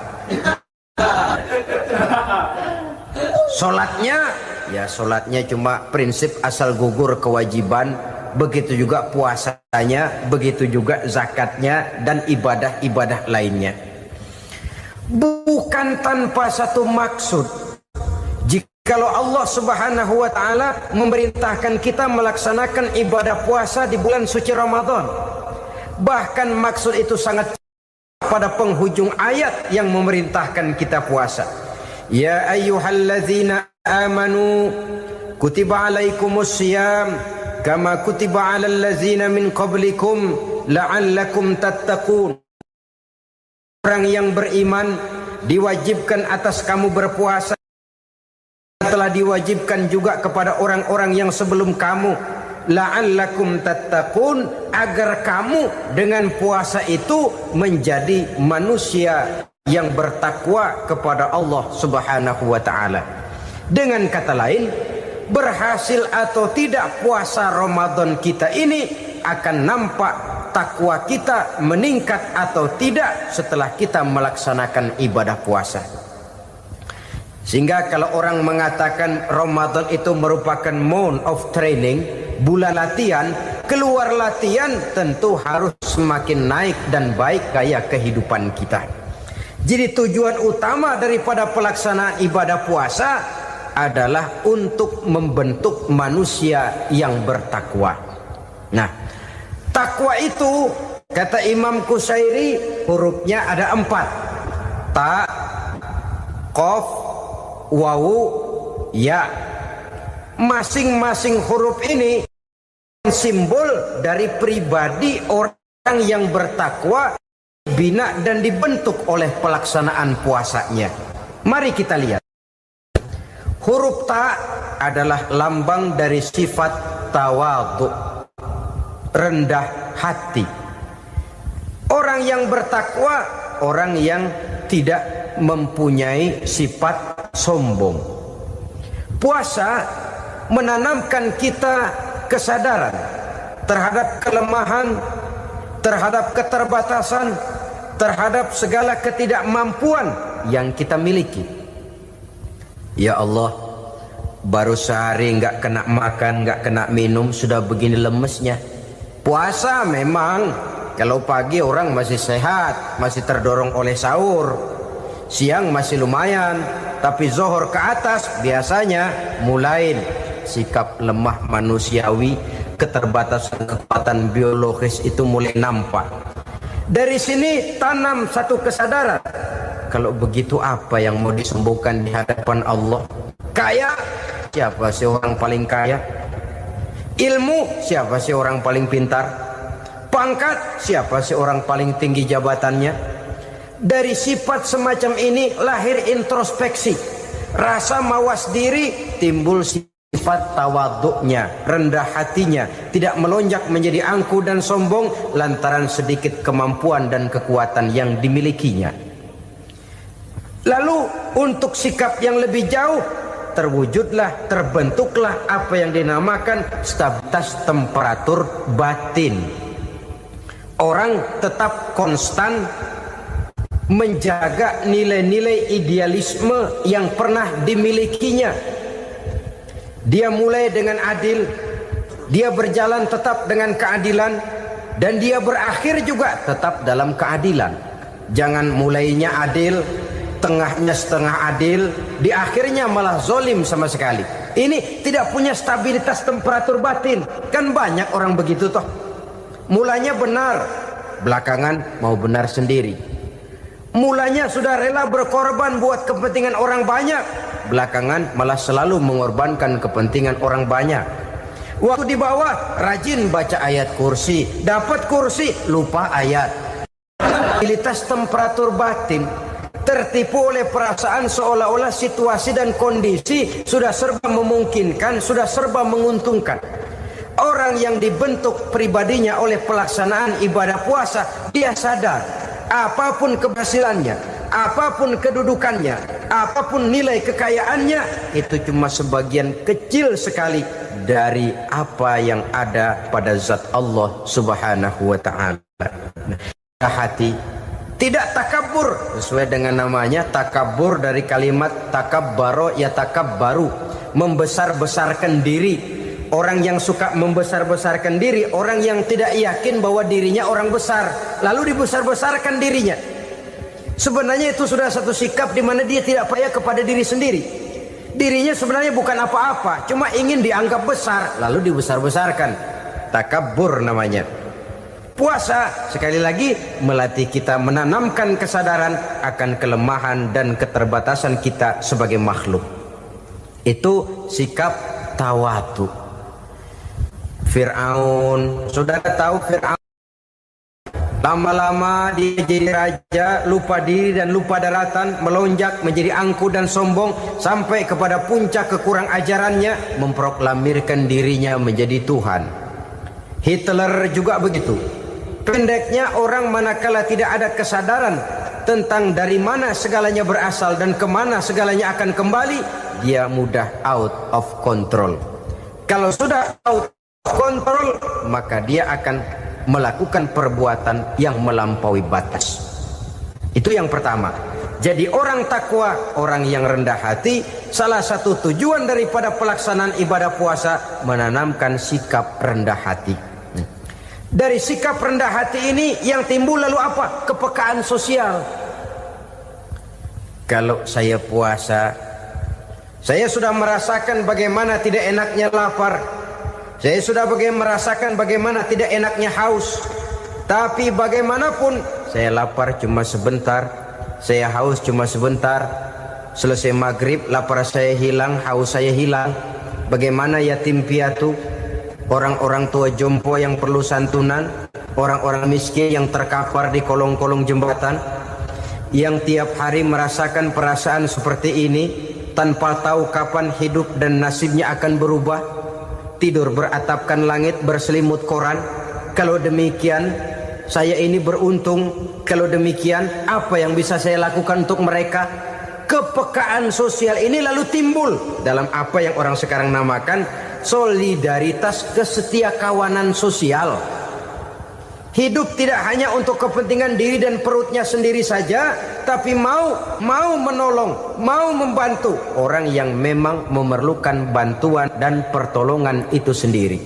Sholatnya cuma prinsip asal gugur kewajiban. Begitu juga puasanya, begitu juga zakatnya dan ibadah-ibadah lainnya. Bukan tanpa satu maksud. Jikalau Allah Subhanahu wa taala memerintahkan kita melaksanakan ibadah puasa di bulan suci Ramadan, bahkan maksud itu sangat pada penghujung ayat yang memerintahkan kita puasa. Ya ayyuhalladzina amanu kutiba alaikumus syiyam kama kutiba alal ladzina min qablikum la'allakum tattaqun. Orang yang beriman diwajibkan atas kamu berpuasa, telah diwajibkan juga kepada orang-orang yang sebelum kamu, la'allakum tattaqun, agar kamu dengan puasa itu menjadi manusia yang bertakwa kepada Allah Subhanahu wa taala. Dengan kata lain, berhasil atau tidak puasa Ramadan kita ini akan nampak takwa kita meningkat atau tidak setelah kita melaksanakan ibadah puasa. Sehingga kalau orang mengatakan Ramadan itu merupakan month of training, bulan latihan, keluar latihan tentu harus semakin naik dan baik gaya kehidupan kita. Jadi tujuan utama daripada pelaksanaan ibadah puasa adalah untuk membentuk manusia yang bertakwa. Nah, takwa itu kata Imam Qusairi hurufnya ada 4. Ta, qaf, wawu, ya. Masing-masing huruf ini simbol dari pribadi orang yang bertakwa, bina dan dibentuk oleh pelaksanaan puasanya. Mari kita lihat. Huruf ta adalah lambang dari sifat tawadhu, rendah hati. Orang yang bertakwa, orang yang tidak mempunyai sifat sombong. Puasa menanamkan kita kesadaran terhadap kelemahan, terhadap keterbatasan, terhadap segala ketidakmampuan yang kita miliki. Ya Allah, baru sehari nggak kena makan, nggak kena minum, sudah begini lemesnya. Puasa memang, kalau pagi orang masih sehat, masih terdorong oleh sahur, siang masih lumayan, tapi zuhur ke atas biasanya mulai sikap lemah manusiawi, keterbatasan kekuatan biologis itu mulai nampak. Dari sini tanam satu kesadaran. Kalau begitu apa yang mau disembuhkan di hadapan Allah? Kaya, siapa sih orang paling kaya? Ilmu, siapa sih orang paling pintar? Pangkat, siapa sih orang paling tinggi jabatannya? Dari sifat semacam ini lahir introspeksi, rasa mawas diri, timbul sifat tawaduknya, rendah hatinya, tidak melonjak menjadi angkuh dan sombong lantaran sedikit kemampuan dan kekuatan yang dimilikinya. Lalu untuk sikap yang lebih jauh, terwujudlah, terbentuklah apa yang dinamakan stabilitas temperatur batin. Orang tetap konstan menjaga nilai-nilai idealisme yang pernah dimilikinya. Dia mulai dengan adil, dia berjalan tetap dengan keadilan, dan dia berakhir juga tetap dalam keadilan. Jangan mulainya adil, tengahnya setengah adil, di akhirnya malah zolim sama sekali. Ini tidak punya stabilitas temperatur batin. Kan banyak orang begitu toh. Mulanya benar, belakangan mau benar sendiri. Mulanya sudah rela berkorban buat kepentingan orang banyak, belakangan malah selalu mengorbankan kepentingan orang banyak. Waktu di bawah rajin baca ayat kursi, dapat kursi lupa ayat. Stabilitas temperatur batin, tertipu oleh perasaan seolah-olah situasi dan kondisi sudah serba memungkinkan, sudah serba menguntungkan. Orang yang dibentuk pribadinya oleh pelaksanaan ibadah puasa, dia sadar apapun keberhasilannya, apapun kedudukannya, apapun nilai kekayaannya, itu cuma sebagian kecil sekali dari apa yang ada pada zat Allah Subhanahu wa ta'ala. Hati tidak takabur, sesuai dengan namanya takabur dari kalimat takabbaro ya takabbaru, membesar-besarkan diri. Orang yang suka membesar-besarkan diri, orang yang tidak yakin bahwa dirinya orang besar, lalu dibesar-besarkan dirinya. Sebenarnya itu sudah satu sikap di mana dia tidak percaya kepada diri sendiri. Dirinya sebenarnya bukan apa-apa, cuma ingin dianggap besar, lalu dibesar-besarkan. Takabbur namanya. Puasa sekali lagi melatih kita menanamkan kesadaran akan kelemahan dan keterbatasan kita sebagai makhluk. Itu sikap tawadu. Fir'aun, saudara tahu Fir'aun, lama-lama dia jadi raja, lupa diri dan lupa daratan, melonjak menjadi angkuh dan sombong sampai kepada puncak kekurang ajarannya, memproklamirkan dirinya menjadi Tuhan. Hitler juga begitu. Pendeknya orang manakala tidak ada kesadaran tentang dari mana segalanya berasal dan kemana segalanya akan kembali, dia mudah out of control. Kalau sudah out of control, maka dia akan melakukan perbuatan yang melampaui batas. Itu yang pertama. Jadi orang takwa, orang yang rendah hati, salah satu tujuan daripada pelaksanaan ibadah puasa menanamkan sikap rendah hati. Dari sikap rendah hati ini yang timbul lalu apa? Kepekaan sosial. Kalau saya puasa, saya sudah merasakan bagaimana tidak enaknya lapar. Saya sudah merasakan bagaimana tidak enaknya haus. Tapi bagaimanapun, saya lapar cuma sebentar, saya haus cuma sebentar. Selesai maghrib, lapar saya hilang, haus saya hilang. Bagaimana yatim piatu, orang-orang tua jompo yang perlu santunan, orang-orang miskin yang terkapar di kolong-kolong jembatan, yang tiap hari merasakan perasaan seperti ini tanpa tahu kapan hidup dan nasibnya akan berubah. Tidur beratapkan langit, berselimut koran. Kalau demikian, saya ini beruntung. Kalau demikian, apa yang bisa saya lakukan untuk mereka? Kepekaan sosial ini lalu timbul dalam apa yang orang sekarang namakan solidaritas, kesetiakawanan sosial. Hidup tidak hanya untuk kepentingan diri dan perutnya sendiri saja, tapi mau menolong, mau membantu orang yang memang memerlukan bantuan dan pertolongan itu sendiri.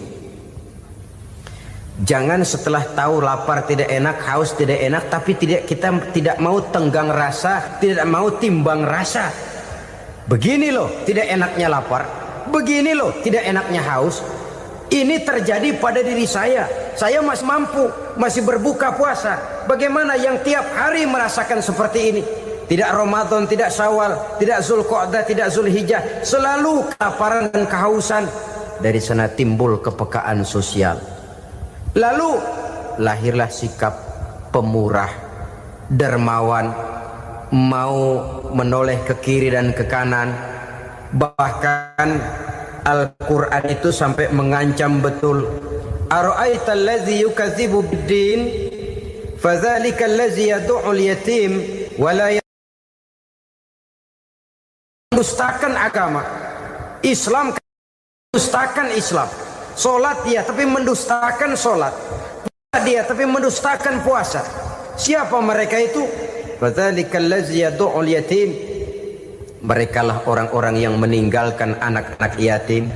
Jangan setelah tahu lapar tidak enak, haus tidak enak, tapi kita tidak mau tenggang rasa, tidak mau timbang rasa. Begini loh tidak enaknya lapar, begini loh tidak enaknya haus. Ini terjadi pada diri saya. Saya masih mampu, masih berbuka puasa. Bagaimana yang tiap hari merasakan seperti ini? Tidak Ramadan, tidak Syawal, tidak Zulqa'dah, tidak Zulhijjah, selalu kelaparan dan kehausan. Dari sana timbul kepekaan sosial. Lalu lahirlah sikap pemurah, dermawan, mau menoleh ke kiri dan ke kanan. Bahkan Al-Quran itu sampai mengancam betul. Ara'aita allazi yukadzibu bid-din fadzalika allazi yad'u al-yatim wa la mendustakan agama. Islam mendustakan Islam. Salat dia tapi mendustakan salat. Puasa dia tapi mendustakan puasa. Siapa mereka itu? Fadzalika allazi yad'u al-yatim. Merekalah orang-orang yang meninggalkan anak-anak yatim.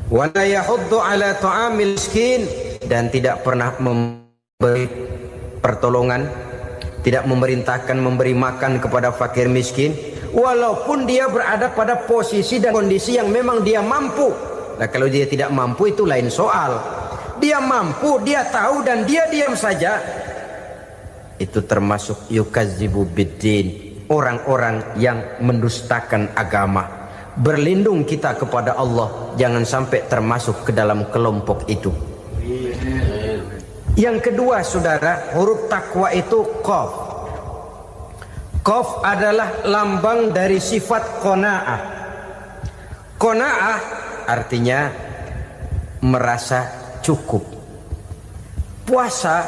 Wa la yahuddu ala ta'amil miskin, dan tidak pernah memberi pertolongan, tidak memerintahkan memberi makan kepada fakir miskin, walaupun dia berada pada posisi dan kondisi yang memang dia mampu. Nah, kalau dia tidak mampu itu lain soal. Dia mampu, dia tahu, dan dia diam saja, itu termasuk yukadzibu biddin, orang-orang yang mendustakan agama. Berlindung kita kepada Allah, jangan sampai termasuk ke dalam kelompok itu. Yang kedua, saudara, huruf takwa itu qaf. Qaf adalah lambang dari sifat qanaah. Qanaah artinya merasa cukup. Puasa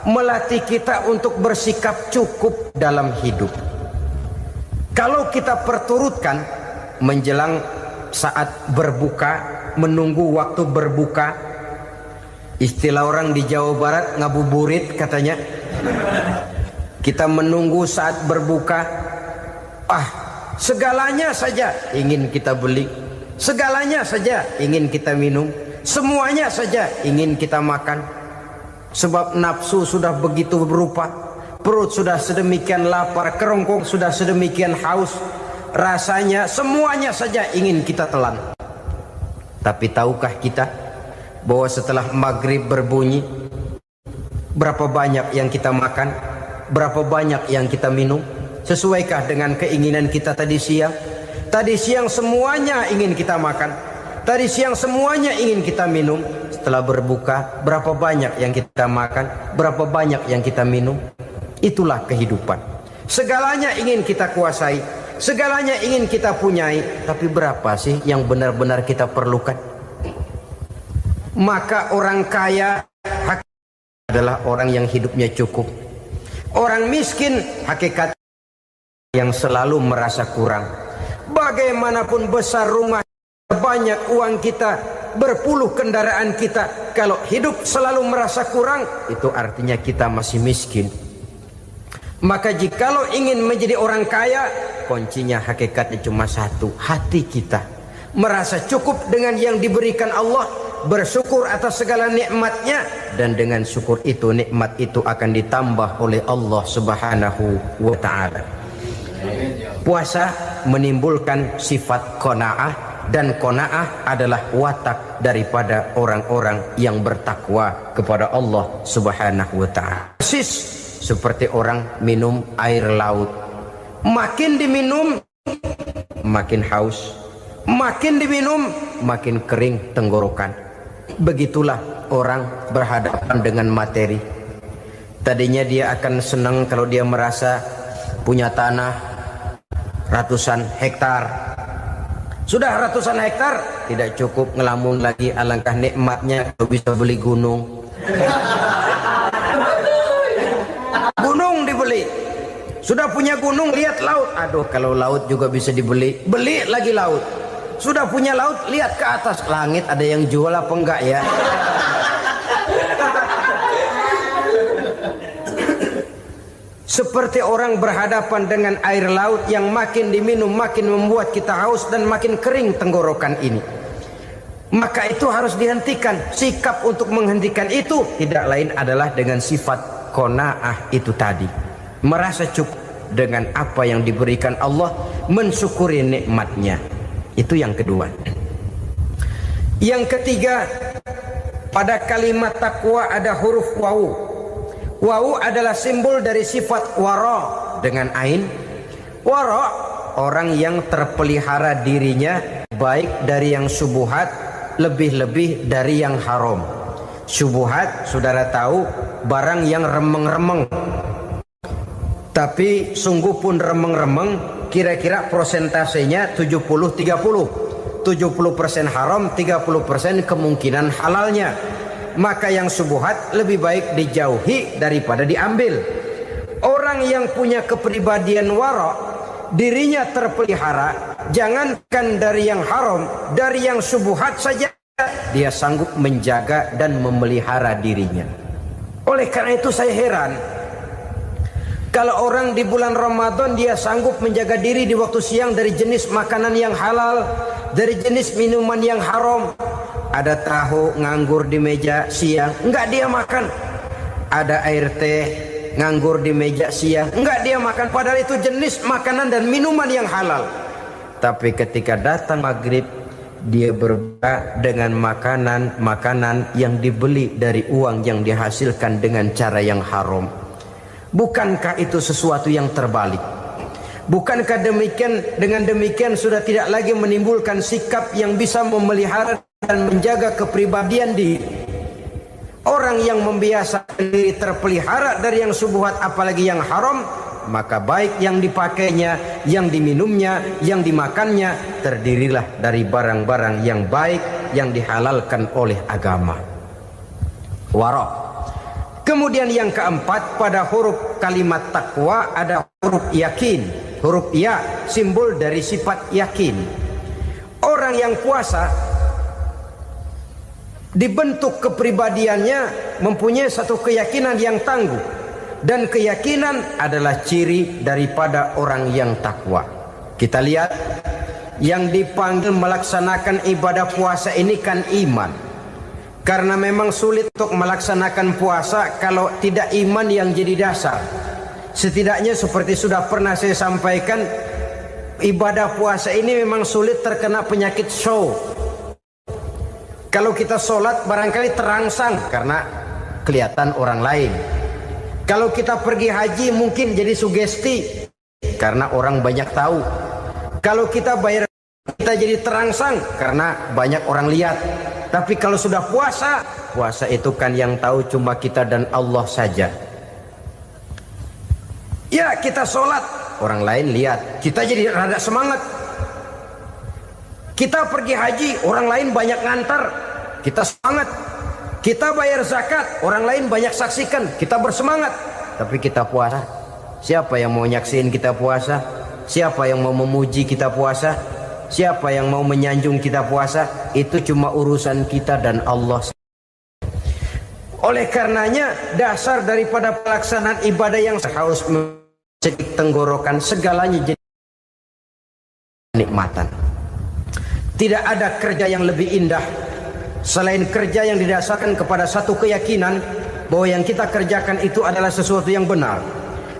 melatih kita untuk bersikap cukup dalam hidup. Kalau kita perturutkan menjelang saat berbuka, menunggu waktu berbuka, istilah orang di Jawa Barat ngabuburit katanya. Kita menunggu saat berbuka, segalanya saja ingin kita beli, segalanya saja ingin kita minum, semuanya saja ingin kita makan. Sebab nafsu sudah begitu berupa, perut sudah sedemikian lapar, kerongkong sudah sedemikian haus, rasanya semuanya saja ingin kita telan. Tapi tahukah kita bahwa setelah maghrib berbunyi, berapa banyak yang kita makan, berapa banyak yang kita minum? Sesuaikah dengan keinginan kita tadi siang? Tadi siang semuanya ingin kita makan, tadi siang semuanya ingin kita minum. Setelah berbuka, berapa banyak yang kita makan, berapa banyak yang kita minum? Itulah kehidupan. Segalanya ingin kita kuasai, segalanya ingin kita punyai, tapi berapa sih yang benar-benar kita perlukan? Maka orang kaya adalah orang yang hidupnya cukup. Orang miskin hakikat yang selalu merasa kurang. Bagaimanapun besar rumah, banyak uang kita, berpuluh kendaraan kita, kalau hidup selalu merasa kurang, itu artinya kita masih miskin. Maka jikalau ingin menjadi orang kaya, kuncinya hakikatnya cuma satu, hati kita merasa cukup dengan yang diberikan Allah, bersyukur atas segala nikmatnya, dan dengan syukur itu nikmat itu akan ditambah oleh Allah Subhanahu wa ta'ala. Puasa menimbulkan sifat qanaah, dan qanaah adalah watak daripada orang-orang yang bertakwa kepada Allah Subhanahu wa ta'ala. Persis seperti orang minum air laut, makin diminum makin haus, makin diminum makin kering tenggorokan. Begitulah orang berhadapan dengan materi. Tadinya dia akan senang kalau dia merasa punya tanah ratusan hektar. Sudah ratusan hektar, tidak cukup ngelamun lagi, alangkah nikmatnya kalau bisa beli gunung. Gunung dibeli. Sudah punya gunung, lihat laut. Aduh, kalau laut juga bisa dibeli, beli lagi laut. Sudah punya laut, lihat ke atas, langit ada yang jual apa enggak ya? Seperti orang berhadapan dengan air laut yang makin diminum makin membuat kita haus dan makin kering tenggorokan ini. Maka itu harus dihentikan. Sikap untuk menghentikan itu tidak lain adalah dengan sifat qanaah itu tadi. Merasa cukup dengan apa yang diberikan Allah, mensyukuri nikmatnya. Itu yang kedua. Yang ketiga, pada kalimat takwa ada huruf wawu. Wawu adalah simbol dari sifat wara dengan ain. Wara, orang yang terpelihara dirinya baik dari yang syubhat, lebih-lebih dari yang haram. Syubhat, saudara tahu, barang yang remeng-remeng. Tapi sungguh pun remeng-remeng, kira-kira prosentasenya 70-30. 70% haram, 30% kemungkinan halalnya. Maka yang syubhat lebih baik dijauhi daripada diambil. Orang yang punya kepribadian wara, dirinya terpelihara, jangankan dari yang haram, dari yang syubhat saja dia sanggup menjaga dan memelihara dirinya. Oleh karena itu saya heran kalau orang di bulan Ramadan dia sanggup menjaga diri di waktu siang dari jenis makanan yang halal, dari jenis minuman yang haram. Ada tahu nganggur di meja siang, enggak dia makan. Ada air teh nganggur di meja siang. Enggak dia makan, padahal itu jenis makanan dan minuman yang halal. Tapi ketika datang maghrib, dia berbuka dengan makanan yang dibeli dari uang yang dihasilkan dengan cara yang haram. Bukankah itu sesuatu yang terbalik? Bukankah dengan demikian sudah tidak lagi menimbulkan sikap yang bisa memelihara dan menjaga kepribadian diri? Orang yang membiasakan diri terpelihara dari yang syubhat apalagi yang haram, maka baik yang dipakainya, yang diminumnya, yang dimakannya terdirilah dari barang-barang yang baik yang dihalalkan oleh agama. Wara. Kemudian yang keempat, pada huruf kalimat takwa ada huruf yakin. Huruf ya simbol dari sifat yakin. Orang yang puasa dibentuk kepribadiannya mempunyai satu keyakinan yang tangguh. Dan keyakinan adalah ciri daripada orang yang takwa. Kita lihat, yang dipanggil melaksanakan ibadah puasa ini kan iman. Karena memang sulit untuk melaksanakan puasa kalau tidak iman yang jadi dasar. Setidaknya seperti sudah pernah saya sampaikan, ibadah puasa ini memang sulit terkena penyakit show. Kalau kita sholat barangkali terangsang karena kelihatan orang lain. Kalau kita pergi haji mungkin jadi sugesti karena orang banyak tahu. Kalau kita bayar kita jadi terangsang karena banyak orang lihat. Tapi kalau sudah puasa, puasa itu kan yang tahu cuma kita dan Allah saja. Ya kita sholat, orang lain lihat, kita jadi rada semangat. Kita pergi haji, orang lain banyak ngantar, kita semangat. Kita bayar zakat, orang lain banyak saksikan, kita bersemangat. Tapi kita puasa, siapa yang mau nyaksiin kita puasa? Siapa yang mau memuji kita puasa? Siapa yang mau menyanjung kita puasa? Itu cuma urusan kita dan Allah. Oleh karenanya, dasar daripada pelaksanaan ibadah yang harus mencegah tenggorokan, segalanya jadi nikmatan. Tidak ada kerja yang lebih indah selain kerja yang didasarkan kepada satu keyakinan bahwa yang kita kerjakan itu adalah sesuatu yang benar.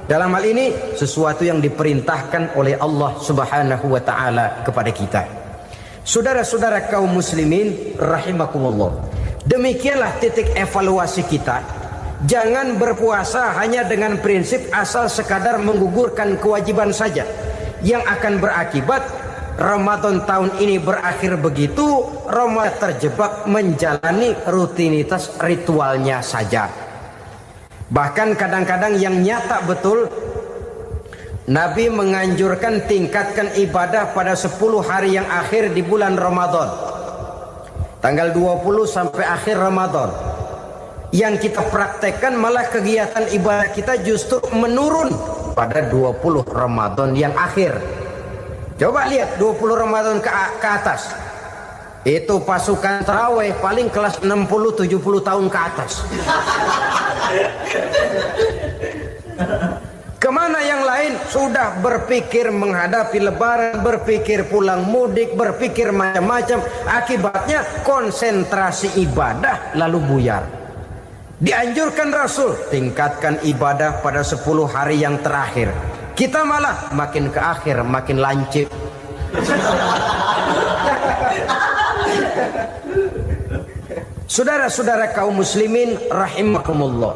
Dalam hal ini sesuatu yang diperintahkan oleh Allah Subhanahu wa taala kepada kita. Saudara-saudara kaum muslimin rahimakumullah. Demikianlah titik evaluasi kita. Jangan berpuasa hanya dengan prinsip asal sekadar menggugurkan kewajiban saja, yang akan berakibat Ramadan tahun ini berakhir begitu, Ramadan terjebak menjalani rutinitas ritualnya saja. Bahkan kadang-kadang yang nyata betul, Nabi menganjurkan tingkatkan ibadah pada 10 hari yang akhir di bulan Ramadan. Tanggal 20 sampai akhir Ramadan. Yang kita praktekkan malah kegiatan ibadah kita justru menurun pada 20 Ramadan yang akhir. Coba lihat 20 Ramadan ke atas. Itu pasukan tarawih paling kelas 60-70 tahun ke atas. Kemana yang lain? Sudah berpikir menghadapi lebaran, berpikir pulang mudik, berpikir macam-macam. Akibatnya konsentrasi ibadah lalu buyar. Dianjurkan Rasul, tingkatkan ibadah pada 10 hari yang terakhir. Kita malah makin ke akhir makin lancip. Saudara-saudara kaum muslimin rahimakumullah.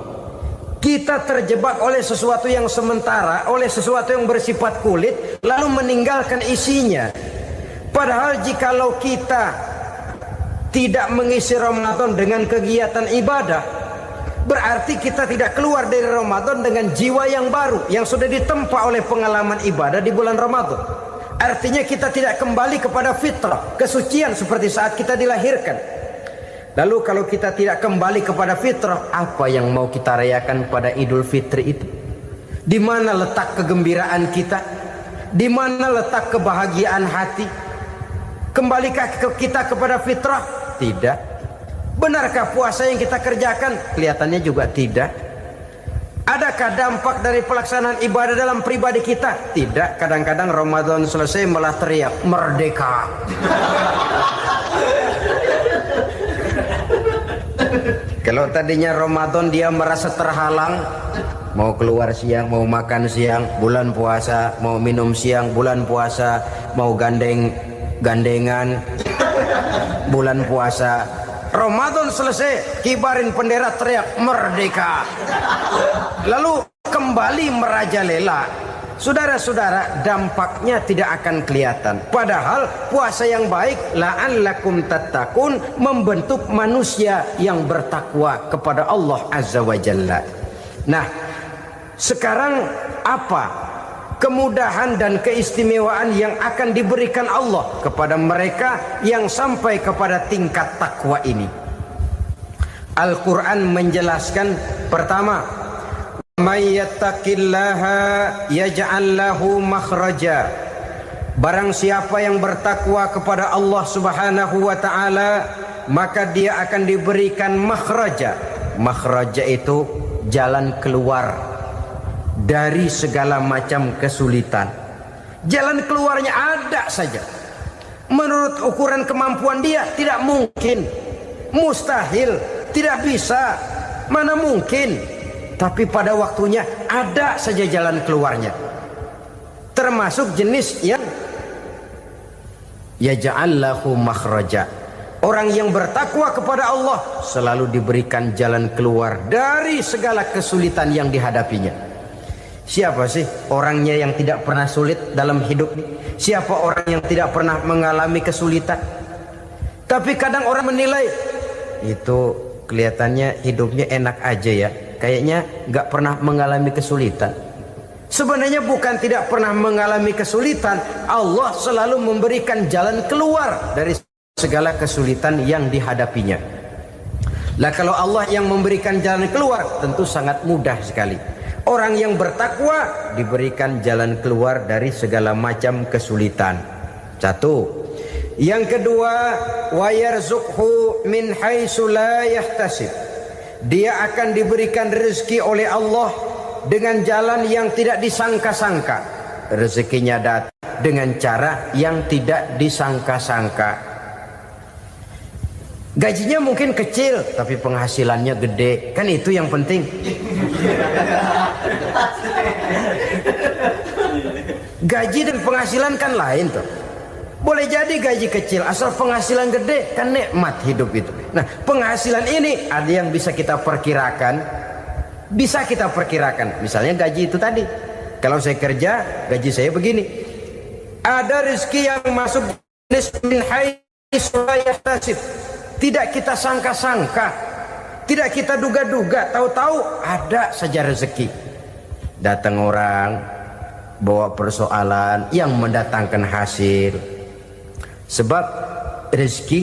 Kita terjebak oleh sesuatu yang sementara, oleh sesuatu yang bersifat kulit, lalu meninggalkan isinya. Padahal jikalau kita tidak mengisi Ramadan dengan kegiatan ibadah, berarti kita tidak keluar dari Ramadan dengan jiwa yang baru yang sudah ditempa oleh pengalaman ibadah di bulan Ramadan. Artinya kita tidak kembali kepada fitrah, kesucian seperti saat kita dilahirkan. Lalu kalau kita tidak kembali kepada fitrah, apa yang mau kita rayakan pada Idul Fitri itu? Di mana letak kegembiraan kita? Di mana letak kebahagiaan hati? Kembalikah kita kepada fitrah? Tidak. Benarkah puasa yang kita kerjakan? Kelihatannya juga tidak. Adakah dampak dari pelaksanaan ibadah dalam pribadi kita? Tidak. Kadang-kadang Ramadan selesai malah teriak merdeka. Kalau tadinya Ramadan dia merasa terhalang, mau keluar siang, mau makan siang, bulan puasa, mau minum siang, bulan puasa, mau gandengan, bulan puasa. Ramadan selesai, kibarin bendera, teriak merdeka. Lalu kembali merajalela. Saudara-saudara, dampaknya tidak akan kelihatan. Padahal puasa yang baik, la'allakum tattaqun, membentuk manusia yang bertakwa kepada Allah Azza wa Jalla. Nah, sekarang apa kemudahan dan keistimewaan yang akan diberikan Allah kepada mereka yang sampai kepada tingkat takwa ini? Al-Quran menjelaskan, pertama, may yattaqillaha yaj'al lahu makhraja. Barang siapa yang bertakwa kepada Allah Subhanahu wa taala, maka dia akan diberikan makhraja. Makhraja itu jalan keluar dari segala macam kesulitan. Jalan keluarnya ada saja. Menurut ukuran kemampuan dia tidak mungkin, mustahil, tidak bisa, mana mungkin. Tapi pada waktunya ada saja jalan keluarnya. Termasuk jenis yang yaj'al lahu makhraja. Orang yang bertakwa kepada Allah selalu diberikan jalan keluar dari segala kesulitan yang dihadapinya. Siapa sih orangnya yang tidak pernah sulit dalam hidup ini? Siapa orang yang tidak pernah mengalami kesulitan? Tapi kadang orang menilai, itu kelihatannya hidupnya enak aja ya, kayaknya nggak pernah mengalami kesulitan. Sebenarnya bukan tidak pernah mengalami kesulitan, Allah selalu memberikan jalan keluar dari segala kesulitan yang dihadapinya. Lah kalau Allah yang memberikan jalan keluar, tentu sangat mudah sekali. Orang yang bertakwa diberikan jalan keluar dari segala macam kesulitan. Satu. Yang kedua, wa yarzuqhu min haitsu la yahtasib. Dia akan diberikan rezeki oleh Allah dengan jalan yang tidak disangka-sangka. Rezekinya datang dengan cara yang tidak disangka-sangka. Gajinya mungkin kecil, tapi penghasilannya gede. Kan itu yang penting. Gaji dan penghasilan kan lain tuh. Boleh jadi gaji kecil, asal penghasilan gede, kan nikmat hidup itu. Nah, penghasilan ini ada yang bisa kita perkirakan. Bisa kita perkirakan. Misalnya gaji itu tadi. Kalau saya kerja, gaji saya begini. Ada rezeki yang masuk min haitsu la yahtasib. Tidak kita sangka-sangka, tidak kita duga-duga, tahu-tahu ada saja rezeki. Datang orang bawa persoalan yang mendatangkan hasil. Sebab rezeki,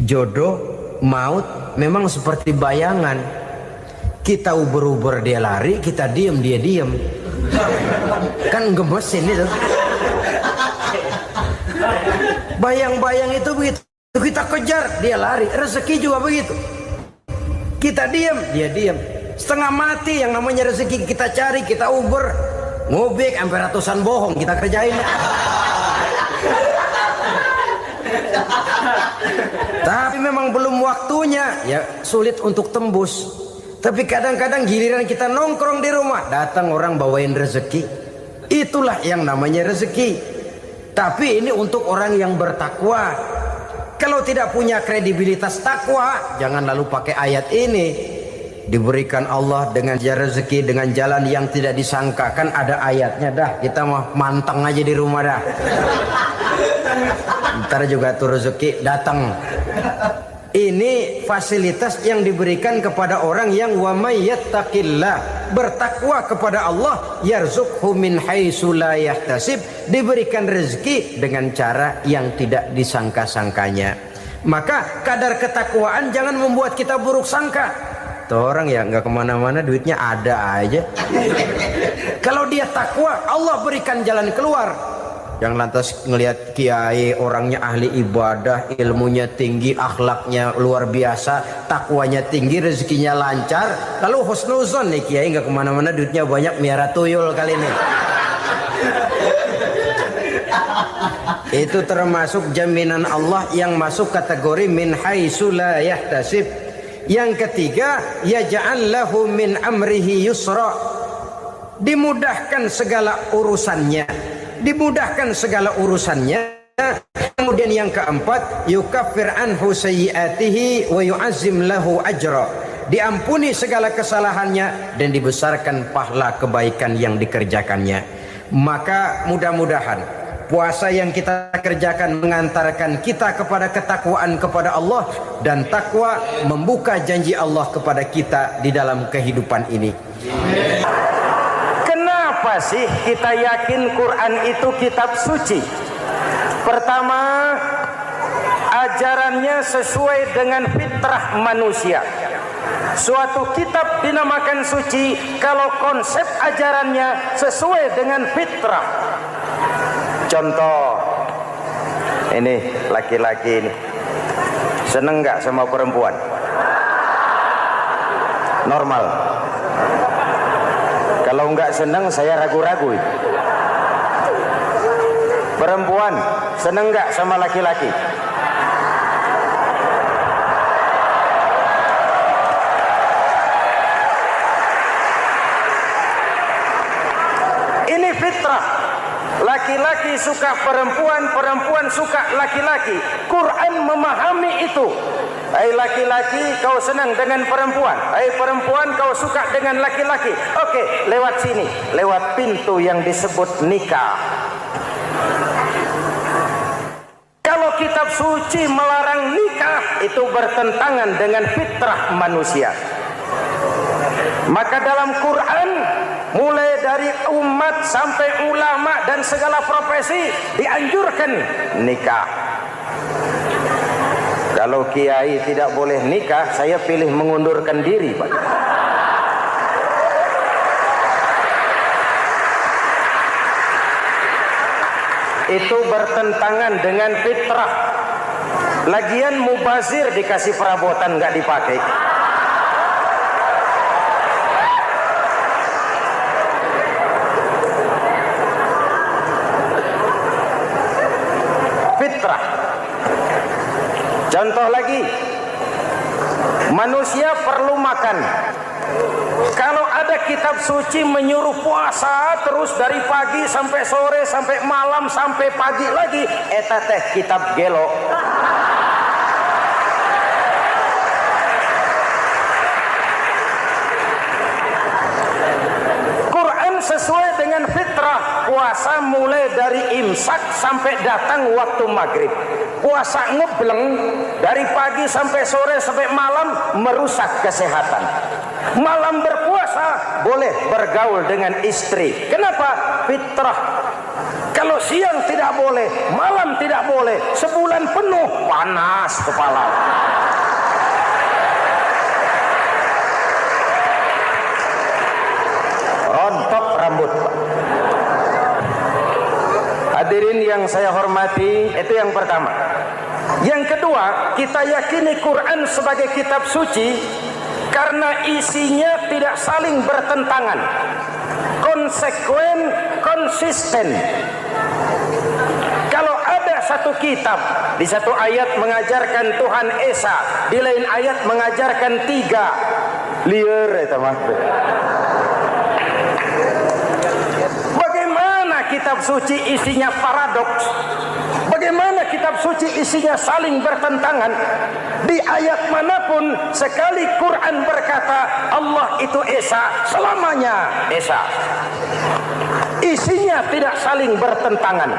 jodoh, maut memang seperti bayangan. Kita uber-uber dia lari, kita diem dia diem. Kan gemesin itu. Bayang-bayang itu begitu. Kita kejar, dia lari. Rezeki juga begitu. Kita diam, dia diam. Setengah mati yang namanya rezeki kita cari, kita uber, ngobek sampai ratusan bohong kita kerjain. Tapi memang belum waktunya, ya sulit untuk tembus. Tapi kadang-kadang giliran kita nongkrong di rumah, datang orang bawain rezeki. Itulah yang namanya rezeki. Tapi ini untuk orang yang bertakwa. Kalau tidak punya kredibilitas takwa, jangan lalu pakai ayat ini. Diberikan Allah dengan rezeki dengan jalan yang tidak disangka. Kan ada ayatnya dah. Kita mah manteng aja di rumah dah. Ntar juga tuh rezeki datang. Ini fasilitas yang diberikan kepada orang yang wa may yattaqillah, bertakwa kepada Allah, yarzuqhu min haitsu la yahtasib, diberikan rezeki dengan cara yang tidak disangka-sangkanya. Maka kadar ketakwaan jangan membuat kita buruk sangka. Tuh orang ya nggak kemana-mana, duitnya ada aja. Kalau dia takwa, Allah berikan jalan keluar. Yang lantas ngelihat kiai orangnya ahli ibadah, ilmunya tinggi, akhlaknya luar biasa, takwanya tinggi, rezekinya lancar, lalu husnuzon nih kiai nggak kemana-mana, duitnya banyak, miara tuyul kali ini. Itu termasuk jaminan Allah yang masuk kategori min haitsu la yahtasib. Yang ketiga, yaj'al lahu min amrihi yusra. dimudahkan segala urusannya, Kemudian yang keempat, yukaffir anhu sayyiatihi wa yu'azzim lahu ajra, diampuni segala kesalahannya dan dibesarkan pahala kebaikan yang dikerjakannya. Maka mudah-mudahan puasa yang kita kerjakan mengantarkan kita kepada ketakwaan kepada Allah, dan takwa membuka janji Allah kepada kita di dalam kehidupan ini. Kenapa sih kita yakin Quran itu kitab suci? Pertama, ajarannya sesuai dengan fitrah manusia. Suatu kitab dinamakan suci kalau konsep ajarannya sesuai dengan fitrah. Contoh, ini laki-laki ini seneng nggak sama perempuan? Normal. Kalau nggak seneng saya ragu-ragu. Perempuan seneng nggak sama laki-laki? Ini fitrah. Laki-laki suka perempuan, perempuan suka laki-laki. Quran memahami itu. Hai laki-laki, kau senang dengan perempuan. Hai perempuan, kau suka dengan laki-laki. Oke, lewat sini, lewat pintu yang disebut nikah. Kalau kitab suci melarang nikah, itu bertentangan dengan fitrah manusia. Maka dalam Quran, mulai dari umat sampai ulama dan segala profesi dianjurkan nikah. Kalau kiai tidak boleh nikah, saya pilih mengundurkan diri, Pak. Itu bertentangan dengan fitrah. Lagian mubazir dikasih perabotan nggak dipakai. Fitrah. Contoh lagi, manusia perlu makan. Kalau ada kitab suci menyuruh puasa terus dari pagi sampai sore sampai malam sampai pagi lagi, eta teh kitab gelo. Quran sesuai dengan fitrah. Puasa mulai dari imsak sampai datang waktu maghrib. Puasa ngebleng dari pagi sampai sore sampai malam merusak kesehatan. Malam berpuasa boleh bergaul dengan istri. Kenapa? Fitrah. Kalau siang tidak boleh, malam tidak boleh, sebulan penuh panas kepala. Rontok rambut. Hadirin yang saya hormati, itu yang pertama. Yang kedua, kita yakini Quran sebagai kitab suci karena isinya tidak saling bertentangan, konsekuen, konsisten. Kalau ada satu kitab, di satu ayat mengajarkan Tuhan Esa, di lain ayat mengajarkan tiga, liar itu mah. Kitab suci isinya paradoks. Bagaimana kitab suci isinya saling bertentangan? Di ayat manapun sekali Quran berkata Allah itu Esa, selamanya Esa. Isinya tidak saling bertentangan.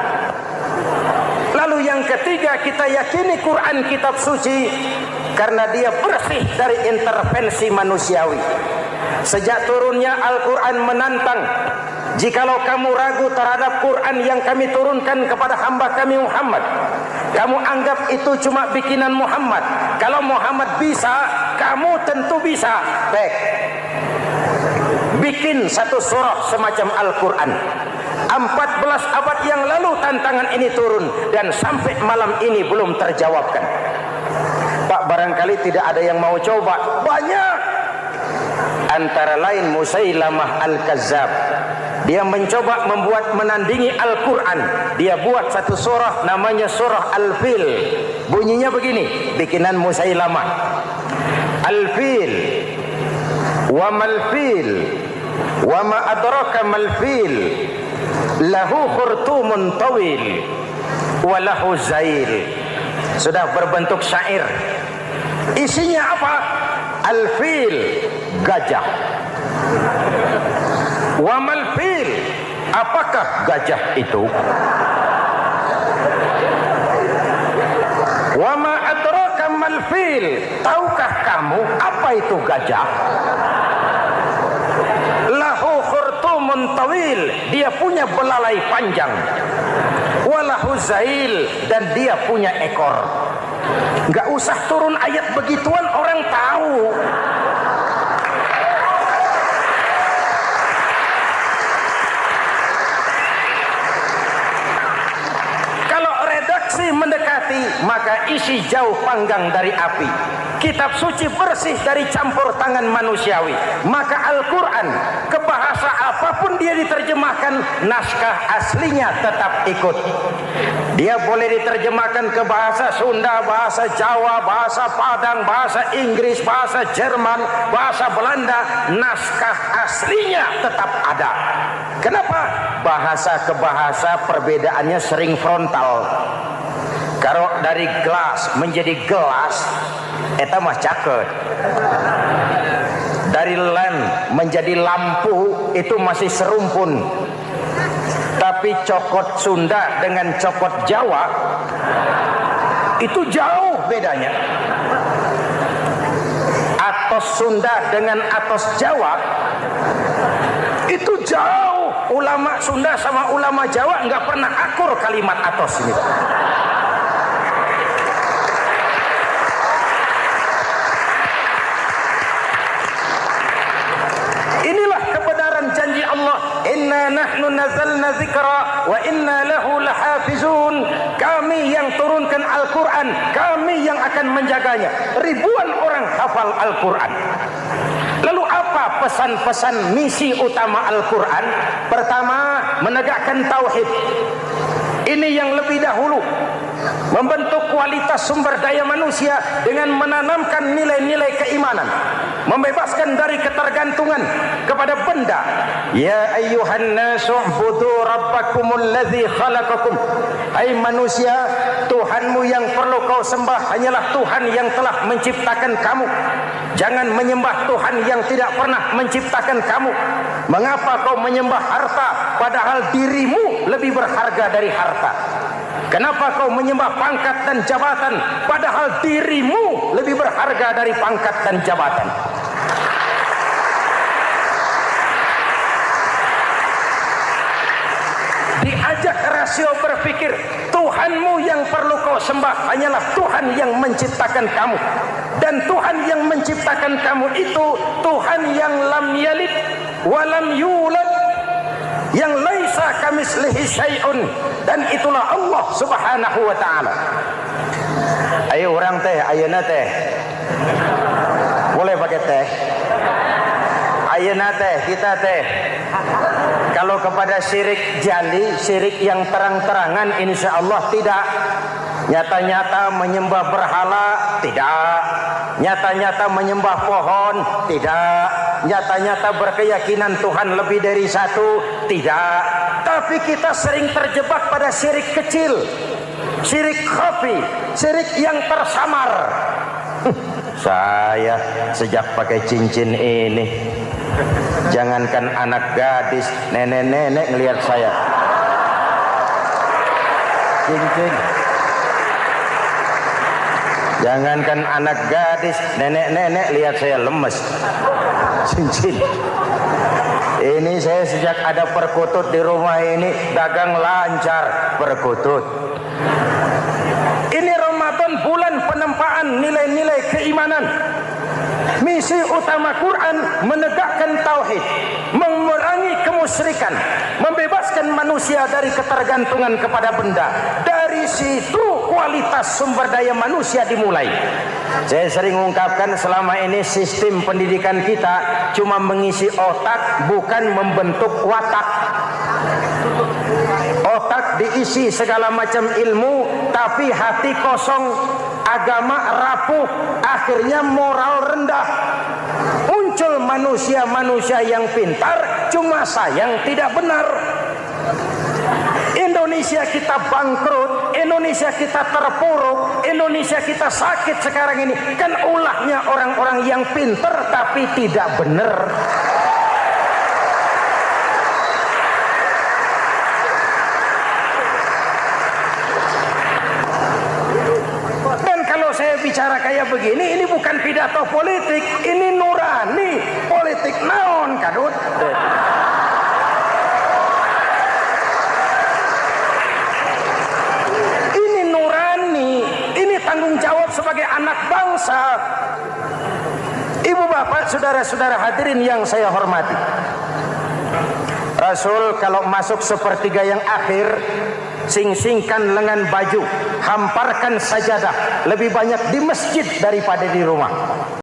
Lalu yang ketiga, kita yakini Quran kitab suci karena dia bersih dari intervensi manusiawi. Sejak turunnya Al-Quran menantang, jikalau kamu ragu terhadap Quran yang kami turunkan kepada hamba kami Muhammad, kamu anggap itu cuma bikinan Muhammad. Kalau Muhammad bisa, kamu tentu bisa. Baik, bikin satu surah semacam Al-Quran. 14 abad yang lalu tantangan ini turun dan sampai malam ini belum terjawabkan. Pak, barangkali tidak ada yang mau coba. Banyak. Antara lain Musailamah Al-Kazzab. Dia mencoba membuat menandingi Al-Quran. Dia buat satu surah namanya surah Al-Fil. Bunyinya begini, bikinan Musailamah. Al-Fil wa mal-fil Wa ma adraka mal fil lahu khurtumun tawil wa lahu zail. Sudah berbentuk syair. Isinya apa? Al-fil, gajah. Wa mal fil, apakah gajah itu? Wa ma adraka mal fil, tahukah kamu apa itu gajah? Lahu khurtumun tawil, dia punya belalai panjang. Walahu zail, dan dia punya ekor. Enggak usah turun ayat begituan, orang tahu. Kalau redaksi mendekati, maka isi jauh panggang dari api. Kitab suci bersih dari campur tangan manusiawi. Maka Al-Quran, ke bahasa apapun dia diterjemahkan, naskah aslinya tetap ikut. Dia boleh diterjemahkan ke bahasa Sunda, bahasa Jawa, bahasa Padang, bahasa Inggris, bahasa Jerman, bahasa Belanda, naskah aslinya tetap ada. Kenapa? Bahasa ke bahasa perbedaannya sering frontal. Kalau dari gelas menjadi gelas, eta mah caket. Dari lamp menjadi lampu, itu masih serumpun. Tapi cokot Sunda dengan cokot Jawa, itu jauh bedanya. Atos Sunda dengan atos Jawa, itu jauh. Ulama Sunda sama ulama Jawa nggak pernah akur kalimat atos ini. Janji Allah, inna nahnu nazzalna dzikra wa inna lahu lahafizun. Kami yang turunkan Al-Quran, kami yang akan menjaganya. Ribuan orang hafal Al-Quran. Lalu apa pesan-pesan misi utama Al-Quran? Pertama, menegakkan tauhid. Ini yang lebih dahulu. Membentuk kualitas sumber daya manusia dengan menanamkan nilai-nilai keimanan, membebaskan dari ketergantungan kepada benda. Ya ayyuhan nasu ubudu rabbakumul ladzi khalaqakum. Hai manusia, Tuhanmu yang perlu kau sembah hanyalah Tuhan yang telah menciptakan kamu. Jangan menyembah Tuhan yang tidak pernah menciptakan kamu. Mengapa kau menyembah harta padahal dirimu lebih berharga dari harta? Kenapa kau menyembah pangkat dan jabatan padahal dirimu lebih berharga dari pangkat dan jabatan? Diajak rasio berpikir, Tuhanmu yang perlu kau sembah hanyalah Tuhan yang menciptakan kamu. Dan Tuhan yang menciptakan kamu itu Tuhan yang lam yalid walam yulad, yang laisa kamislihi syai'un, dan itulah Allah Subhanahu wa taala. Ayo orang teh, ayeuna teh. Boleh pakai teh. Ayeuna teh, kita teh. Kalau kepada syirik jali, syirik yang terang-terangan, insya Allah tidak. Nyata-nyata menyembah berhala, tidak. Nyata-nyata menyembah pohon, tidak. Nyata-nyata berkeyakinan Tuhan lebih dari satu, tidak. Tapi kita sering terjebak pada syirik kecil, syirik khafi, syirik yang tersamar. Saya sejak pakai cincin ini, jangankan anak gadis, nenek-nenek ngelihat saya cincin. Jangankan anak gadis, nenek-nenek lihat saya lemes cincin. Ini saya sejak ada perkutut di rumah ini dagang lancar perkutut. Ini Ramadan, bulan penempaan nilai-nilai keimanan. Misi utama Quran menegakkan tauhid, memerangi kemusyrikan, membebaskan manusia dari ketergantungan kepada benda. Dari situ kualitas sumber daya manusia dimulai. Saya sering mengungkapkan selama ini sistem pendidikan kita cuma mengisi otak, bukan membentuk watak. Otak diisi segala macam ilmu, tapi hati kosong. agama rapuh, akhirnya moral rendah. Muncul manusia-manusia yang pintar, cuma sayang tidak benar. Indonesia kita bangkrut, Indonesia kita terpuruk, Indonesia kita sakit sekarang ini kan ulahnya orang-orang yang pintar tapi tidak benar. Dan kalau saya bicara kayak begini, ini bukan pidato politik, ini nurani politik naon kadut. Tanggung jawab sebagai anak bangsa. Ibu bapak, saudara-saudara hadirin yang saya hormati, Rasul kalau masuk sepertiga yang akhir, sing-singkan lengan baju, hamparkan sajadah, lebih banyak di masjid daripada di rumah.